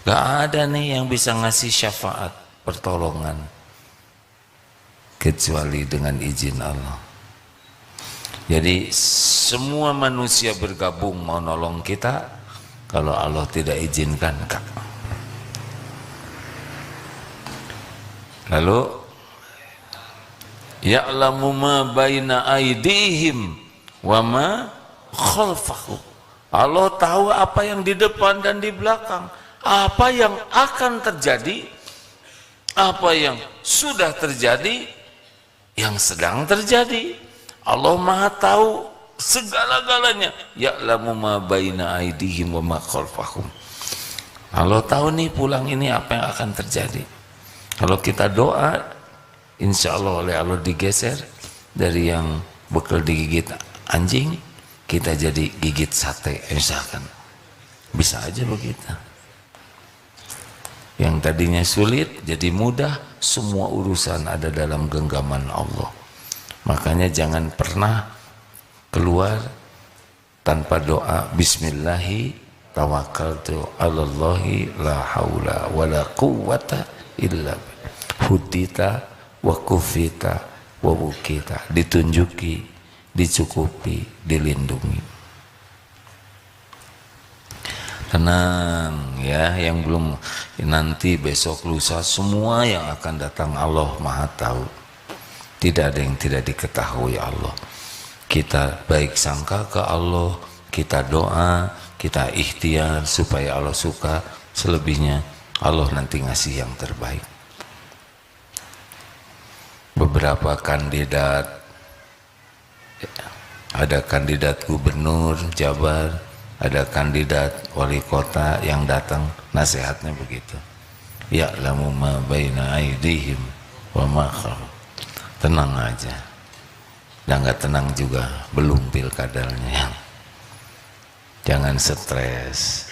Gak ada nih yang bisa ngasih syafaat, pertolongan, kecuali dengan izin Allah. Jadi semua manusia bergabung mau nolong kita, kalau Allah tidak izinkan enggak. Lalu ya'lamu ma baina aydihim wa ma khalfahum. Allah tahu apa yang di depan dan di belakang, apa yang akan terjadi, apa yang sudah terjadi, yang sedang terjadi. Allah Maha tahu segala-galanya. Ya'lamu ma baina aydihim wa ma khalfahum. Allah tahu nih pulang ini apa yang akan terjadi. Kalau kita doa, insya Allah oleh Allah digeser dari yang bekal digigit anjing, kita jadi gigit sate misalkan. Bisa aja begitu. Yang tadinya sulit jadi mudah. Semua urusan ada dalam genggaman Allah. Makanya jangan pernah keluar tanpa doa bismillahi tawakkaltu 'alallahi la haula wala quwwata illa billah. Hudita wa kufita wa wukita. Ditunjuki, dicukupi, dilindungi. Tenang ya, yang belum, nanti besok lusa semua yang akan datang Allah Maha tahu. Tidak ada yang tidak diketahui Allah. Kita baik sangka ke Allah, kita doa, kita ikhtiar supaya Allah suka. Selebihnya Allah nanti ngasih yang terbaik. Beberapa kandidat, ada kandidat gubernur Jabar, ada kandidat wali kota yang datang, nasihatnya begitu. Ya'lamu ma baina aydihim wa ma khalfahum. Tenang aja. Dan nggak tenang juga belum pilkadanya. Jangan stres.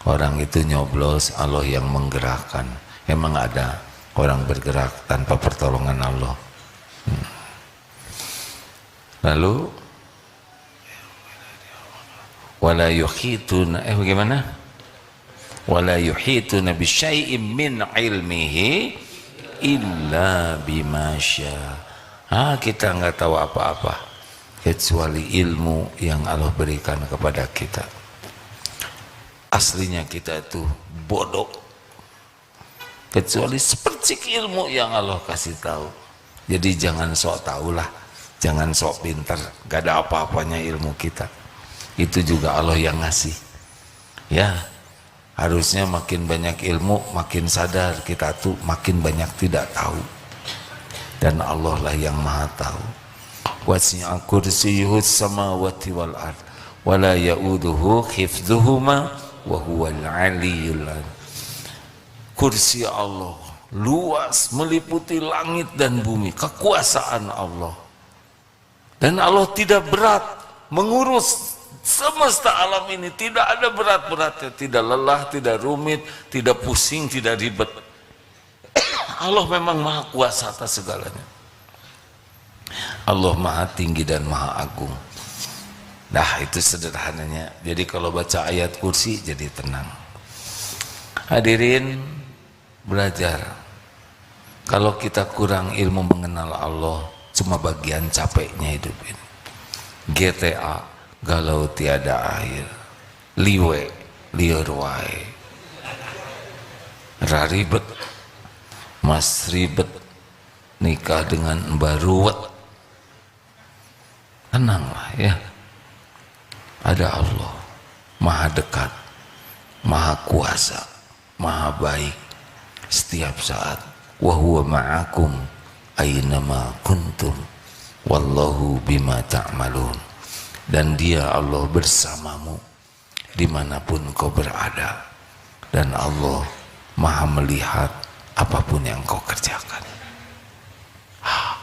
Orang itu nyoblos, Allah yang menggerakkan. Emang ada orang bergerak tanpa pertolongan Allah? Lalu wala yuhituna, bagaimana? Wala yuhituna bisyai'in min ilmihi illa bima syaa. Kita nggak tahu apa-apa. kecuali ilmu yang Allah berikan kepada kita. Aslinya kita itu bodoh, kecuali sepercik ilmu yang Allah kasih tahu. Jadi jangan sok tahu lah, jangan sok pintar, gak ada apa-apanya ilmu kita. Itu juga Allah yang ngasih. Ya, harusnya makin banyak ilmu, makin sadar kita tuh makin banyak tidak tahu. Dan Allah lah yang maha tahu. Wasi'a kursiyyuhus samawati wal ard wa la ya'uduhu hifdzuhuma wa huwal 'aliyyul 'azim. Kursi Allah luas, meliputi langit dan bumi, kekuasaan Allah. Dan Allah tidak berat mengurus semesta alam ini, tidak ada berat-beratnya, tidak lelah, tidak rumit, tidak pusing, tidak ribet. Allah memang maha kuasa atas segalanya. Allah maha tinggi dan maha agung. Nah, itu sederhananya. Jadi kalau baca ayat kursi jadi tenang. Hadirin, belajar. Kalau kita kurang ilmu mengenal Allah, cuma bagian capeknya hidup ini. GTA, galau tiada akhir. Liwe, liur wae. Raribet, mas ribet, nikah dengan mbak ruwet. Tenanglah ya. Ada Allah, maha dekat, maha kuasa, maha baik setiap saat. Wa huwa ma'akum aynama kuntum wallahu bima ta'malun. Dan dia Allah bersamamu dimanapun kau berada, dan Allah maha melihat apapun yang kau kerjakan.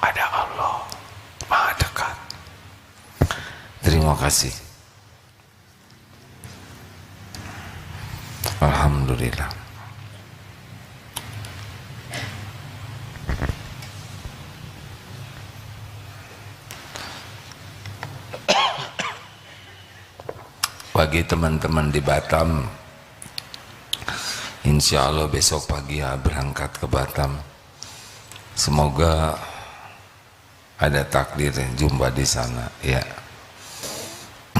Ada Allah maha dekat. Terima kasih. Alhamdulillah. Bagi teman-teman di Batam, insya Allah besok pagi ya berangkat ke Batam. Semoga ada takdir jumpa di sana ya.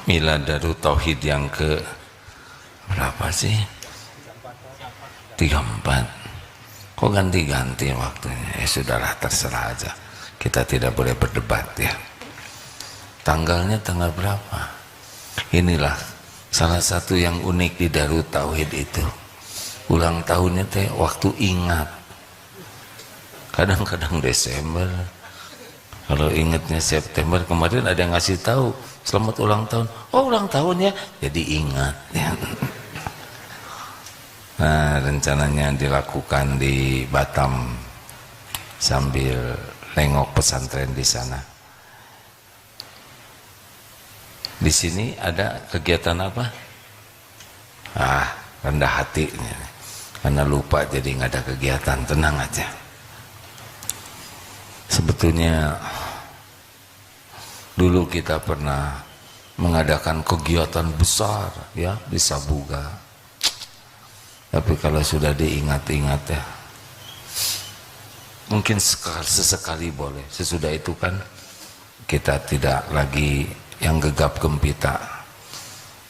Milad Darut Tauhid yang ke berapa sih? 34. Kok ganti-ganti waktunya? Ya sudahlah, terserah aja. Kita tidak boleh berdebat ya. Tanggalnya tanggal berapa? Inilah salah satu yang unik di Darut Tauhid itu. Ulang tahunnya teh waktu ingat. Kadang-kadang Desember. Kalau ingatnya September, kemarin ada yang ngasih tahu selamat ulang tahun. Oh, ulang tahunnya, jadi ingat ya. Nah, rencananya dilakukan di Batam sambil nengok pesantren di sana. Di sini ada kegiatan apa? Rendah hati karena lupa jadi nggak ada kegiatan. Tenang aja. Sebetulnya dulu kita pernah mengadakan kegiatan besar ya di Sabuga. Tapi kalau sudah diingat-ingat ya, mungkin sesekali boleh. Sesudah itu kan kita tidak lagi yang gegap gempita,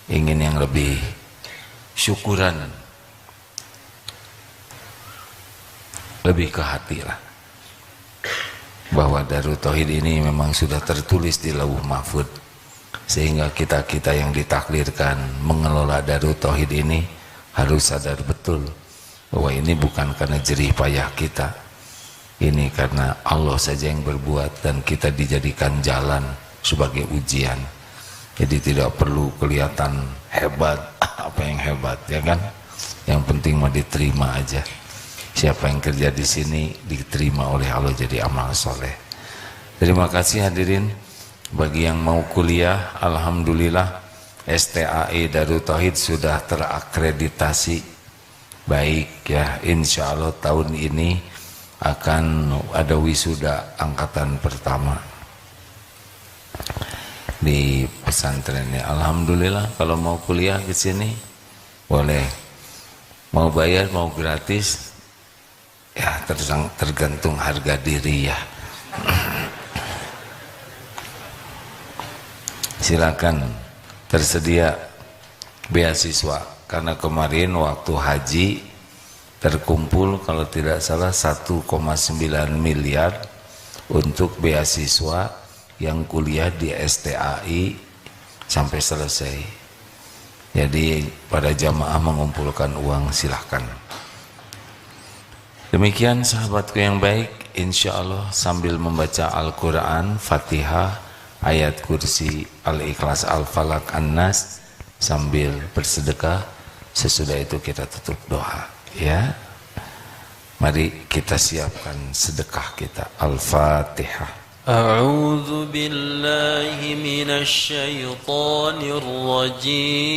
ingin yang lebih syukuran, lebih ke hati lah, bahwa Darut Tauhid ini memang sudah tertulis di Lauh Mahfud, sehingga kita yang ditakdirkan mengelola Darut Tauhid ini harus sadar betul bahwa ini bukan karena jerih payah kita, ini karena Allah saja yang berbuat dan kita dijadikan jalan sebagai ujian. Jadi tidak perlu kelihatan hebat, apa yang hebat ya kan? Yang penting mah diterima aja. Siapa yang kerja di sini diterima oleh Allah jadi amal soleh. Terima kasih hadirin. Bagi yang mau kuliah, alhamdulillah STAE Darut Tauhid sudah terakreditasi baik ya. Insya Allah tahun ini akan ada wisuda angkatan pertama di pesantrennya. Alhamdulillah, kalau mau kuliah ke sini boleh, mau bayar mau gratis ya, tergantung harga diri ya. silakan, tersedia beasiswa. Karena kemarin waktu haji terkumpul kalau tidak salah 1,9 miliar untuk beasiswa yang kuliah di STAI sampai selesai. Jadi pada jamaah mengumpulkan uang, silahkan. Demikian sahabatku yang baik, insya Allah sambil membaca Al-Quran, Fatihah, ayat kursi, Al-Ikhlas, Al-Falak, An-Nas, sambil bersedekah. Sesudah itu kita tutup doa, ya. Mari kita siapkan sedekah kita. Al-Fatihah. أعوذ بالله من الشيطان الرجيم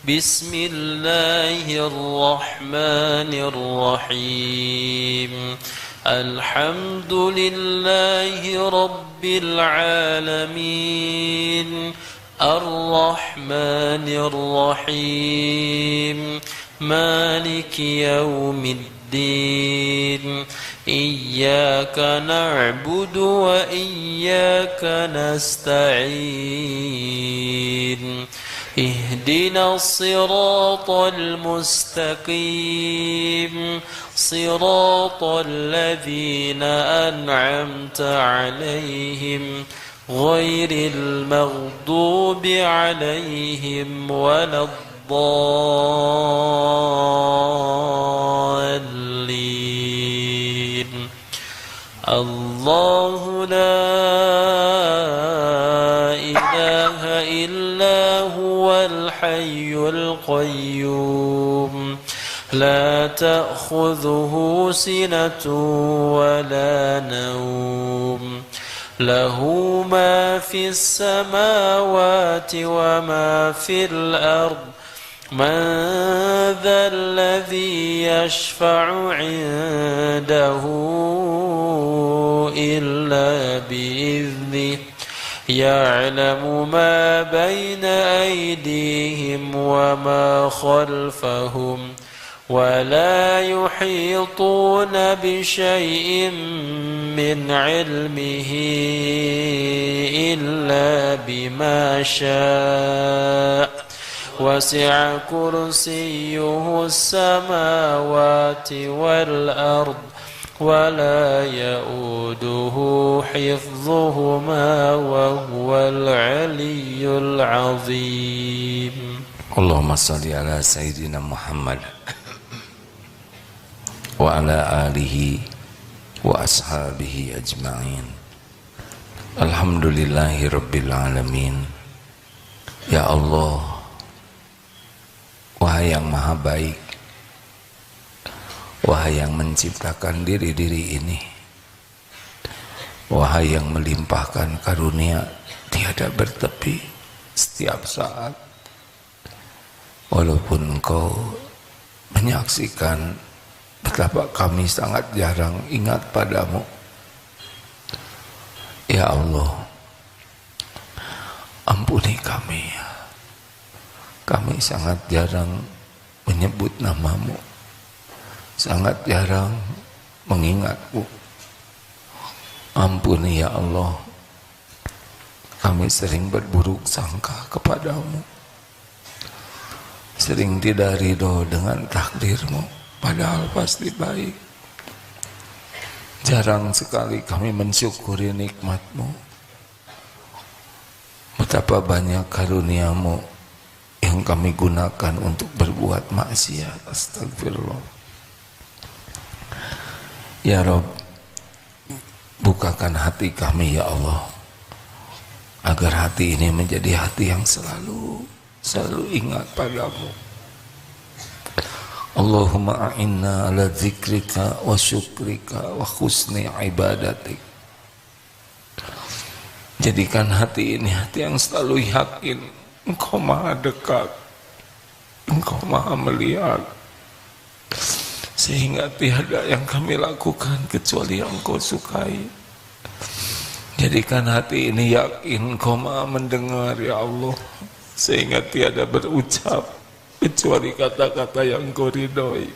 بسم الله الرحمن الرحيم الحمد لله رب العالمين الرحمن الرحيم مالك يوم الدين إياك نعبد وإياك نستعين اهدنا الصراط المستقيم صراط الذين أنعمت عليهم غير المغضوب عليهم ولا الضالين الله لا إله إلا هو الحي القيوم لا تأخذه سنة ولا نوم له ما في السماوات وما في الأرض من ذا الذي يشفع عنده إلا بإذنه يعلم ما بين أيديهم وما خلفهم ولا يحيطون بشيء من علمه إلا بما شاء وسع كرسيه السماوات والأرض ولا يؤوده حفظهما وهو العلي العظيم اللهم صل على سيدنا محمد وعلى آله وأصحابه أجمعين الحمد لله رب العالمين. Ya Allah, wahai yang maha baik, wahai yang menciptakan diri-diri ini, wahai yang melimpahkan karunia tiada bertepi setiap saat, walaupun Engkau menyaksikan betapa kami sangat jarang ingat padamu. Ya Allah, ampuni kami. Kami sangat jarang menyebut namamu, sangat jarang mengingatmu. Ampuni ya Allah, kami sering berburuk sangka kepadamu, sering tidak ridho dengan takdirmu, padahal pasti baik. Jarang sekali kami mensyukuri nikmatmu. Betapa banyak karuniamu yang kami gunakan untuk berbuat maksiat. Astagfirullah. Ya Rabb, bukakan hati kami ya Allah, agar hati ini menjadi hati yang selalu ingat padamu. Allahumma a'inna ala zikrika wa syukrika wa husni ibadatik. Jadikan hati ini hati yang selalu yakin Engkau maha dekat, Engkau maha melihat, sehingga tiada yang kami lakukan kecuali yang Engkau sukai. Jadikan hati ini yakin Engkau maha mendengar ya Allah, sehingga tiada berucap kecuali kata-kata yang Engkau ridhoi.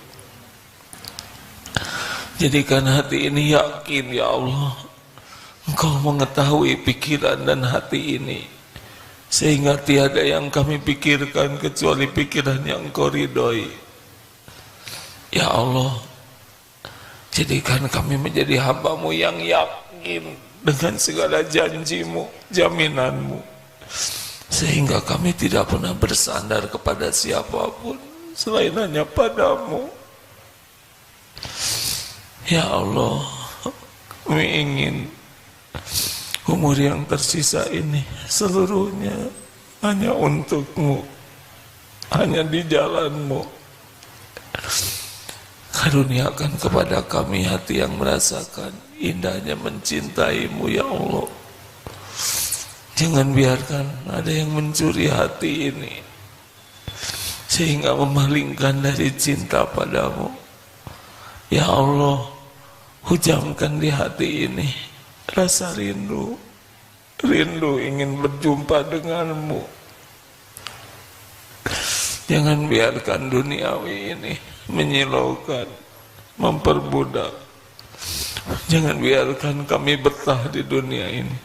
Jadikan hati ini yakin ya Allah, Engkau mengetahui pikiran dan hati ini, sehingga tiada yang kami pikirkan kecuali pikiran yang Engkau ridhoi. Ya Allah, jadikan kami menjadi hamba-Mu yang yakin dengan segala janji-Mu, jaminanmu, sehingga kami tidak pernah bersandar kepada siapapun selain hanya padamu. Ya Allah, kami ingin umur yang tersisa ini seluruhnya hanya untukmu, hanya di jalanmu. Karuniakan kepada kami hati yang merasakan indahnya mencintaimu, ya Allah. Jangan biarkan ada yang mencuri hati ini sehingga memalingkan dari cinta padamu. Ya Allah, hujamkan di hati ini rasa rindu ingin berjumpa denganmu. Jangan biarkan duniawi ini menyilaukan, memperbudak. Jangan biarkan kami betah di dunia ini.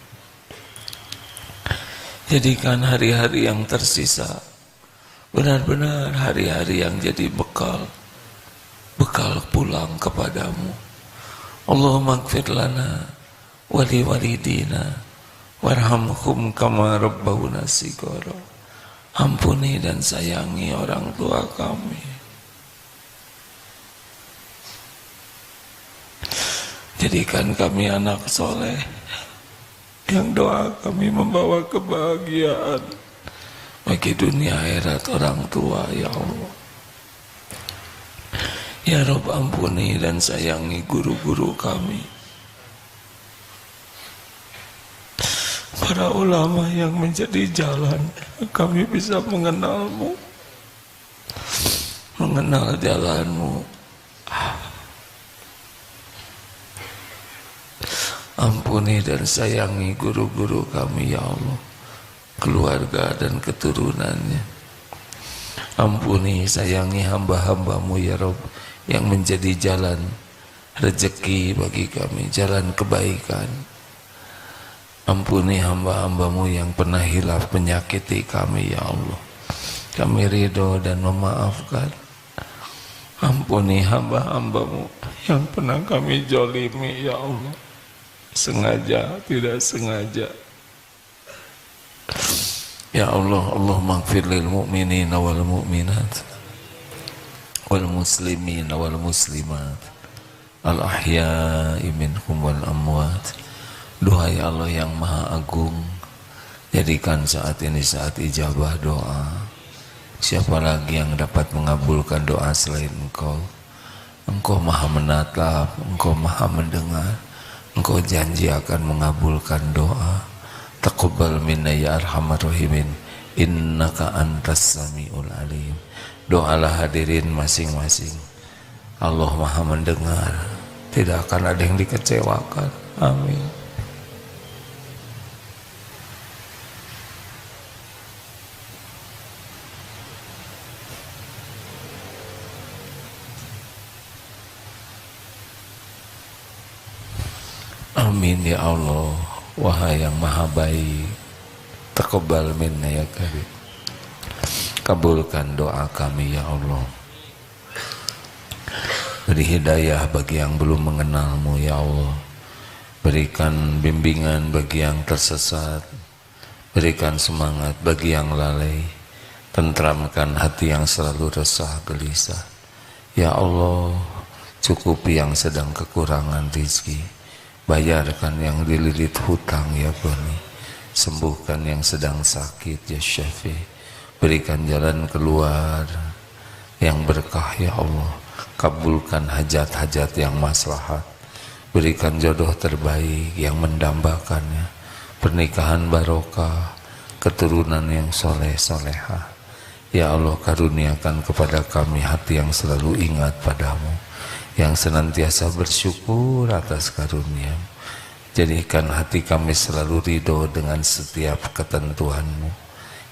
Jadikan hari-hari yang tersisa benar-benar hari-hari yang jadi bekal pulang kepadamu. Allahumma ighfir lana wa li walidina warhamhum kama rabbawna shighara. Ampuni dan sayangi orang tua kami. Jadikan kami anak soleh yang doa kami membawa kebahagiaan bagi dunia akhirat orang tua, ya Allah. Ya Rabb, ampuni dan sayangi guru-guru kami, para ulama yang menjadi jalan kami bisa mengenalmu, mengenal jalanmu. Ampuni dan sayangi guru-guru kami, ya Allah, keluarga dan keturunannya. Ampuni, sayangi hamba-hambamu, ya Rabb, yang menjadi jalan rezeki bagi kami, jalan kebaikan. Ampuni hamba-hambamu yang pernah hilaf menyakiti kami, ya Allah. Kami ridho dan memaafkan. Ampuni hamba-hambamu yang pernah kami zalimi, ya Allah, sengaja, tidak sengaja. Ya Allah, Allahumma ighfir lil mu'minina wal mu'minat wal muslimina wal muslimat al ahya'i minhum wal amwat. Doa ya Allah yang maha agung, jadikan saat ini saat ijabah doa. Siapa lagi yang dapat mengabulkan doa selain Engkau? Engkau maha menatap, Engkau maha mendengar, Engkau janji akan mengabulkan doa. Taqabbal minna ya arhamar rahimin, innaka antas samiul alim. Doalah hadirin masing-masing. Allah maha mendengar, tidak akan ada yang dikecewakan. Amin. Amin ya Allah. Wahai yang maha baik, taqabbal minna ya karim, kabulkan doa kami ya Allah. Beri hidayah bagi yang belum mengenalmu ya Allah. Berikan bimbingan bagi yang tersesat. Berikan semangat bagi yang lalai. Tentramkan hati yang selalu resah gelisah. Ya Allah, cukupi yang sedang kekurangan rezeki. Bayarkan yang dililit hutang ya Bani. Sembuhkan yang sedang sakit ya Syafi. Berikan jalan keluar yang berkah ya Allah. Kabulkan hajat-hajat yang maslahat. Berikan jodoh terbaik yang mendambakannya. Pernikahan barokah, keturunan yang soleh solehah. Ya Allah, karuniakan kepada kami hati yang selalu ingat padamu, yang senantiasa bersyukur atas karunia. Jadikan hati kami selalu ridho dengan setiap ketentuanmu.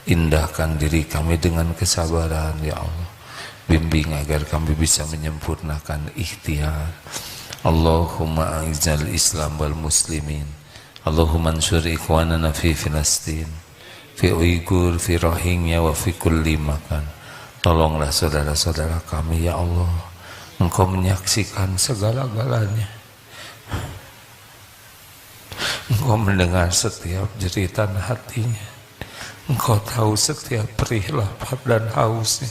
Indahkan diri kami dengan kesabaran ya Allah. Bimbing agar kami bisa menyempurnakan ikhtiar. Allahumma a'izal Islam wal muslimin. Allahumma ansur ikhwanana fi Filastin. fi Uyghur, fi Rohingya, wa fi kulli makan. Tolonglah saudara-saudara kami ya Allah, Engkau menyaksikan segala-galanya, Engkau mendengar setiap jeritan hatinya, Engkau tahu setiap perih lapar dan hausnya.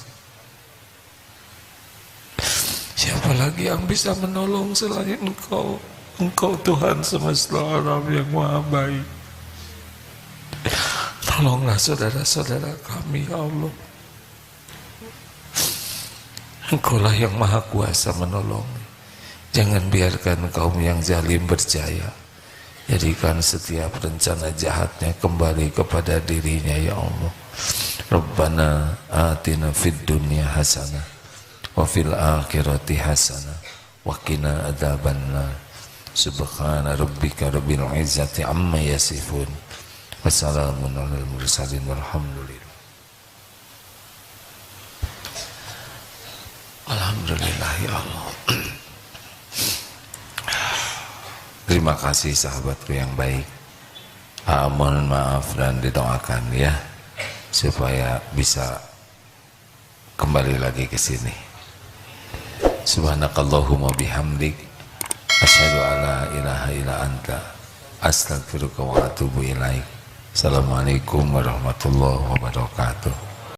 Siapa lagi yang bisa menolong selain Engkau? Engkau Tuhan semesta alam yang maha baik. Tolonglah saudara-saudara kami ya Allah. Engkaulah yang maha kuasa menolong. Jangan biarkan kaum yang zalim berjaya. Jadikan setiap rencana jahatnya kembali kepada dirinya ya Allah. Rabbana atina fid dunya hasanah wa fil akhirati hasanah wa qina adzabannar. Subhana rabbika rabbil izzati amma yasifun. Wassalamun alal mursalin walhamdulillah. Alhamdulillah ya Allah. Terima kasih sahabatku yang baik. Mohon maaf dan didoakan ya, supaya bisa kembali lagi ke sini. Subhanakallahumma bihamdik, asyhadu alla ilaha illa anta, astaghfiruka wa atubu ilaik. Assalamualaikum warahmatullahi wabarakatuh.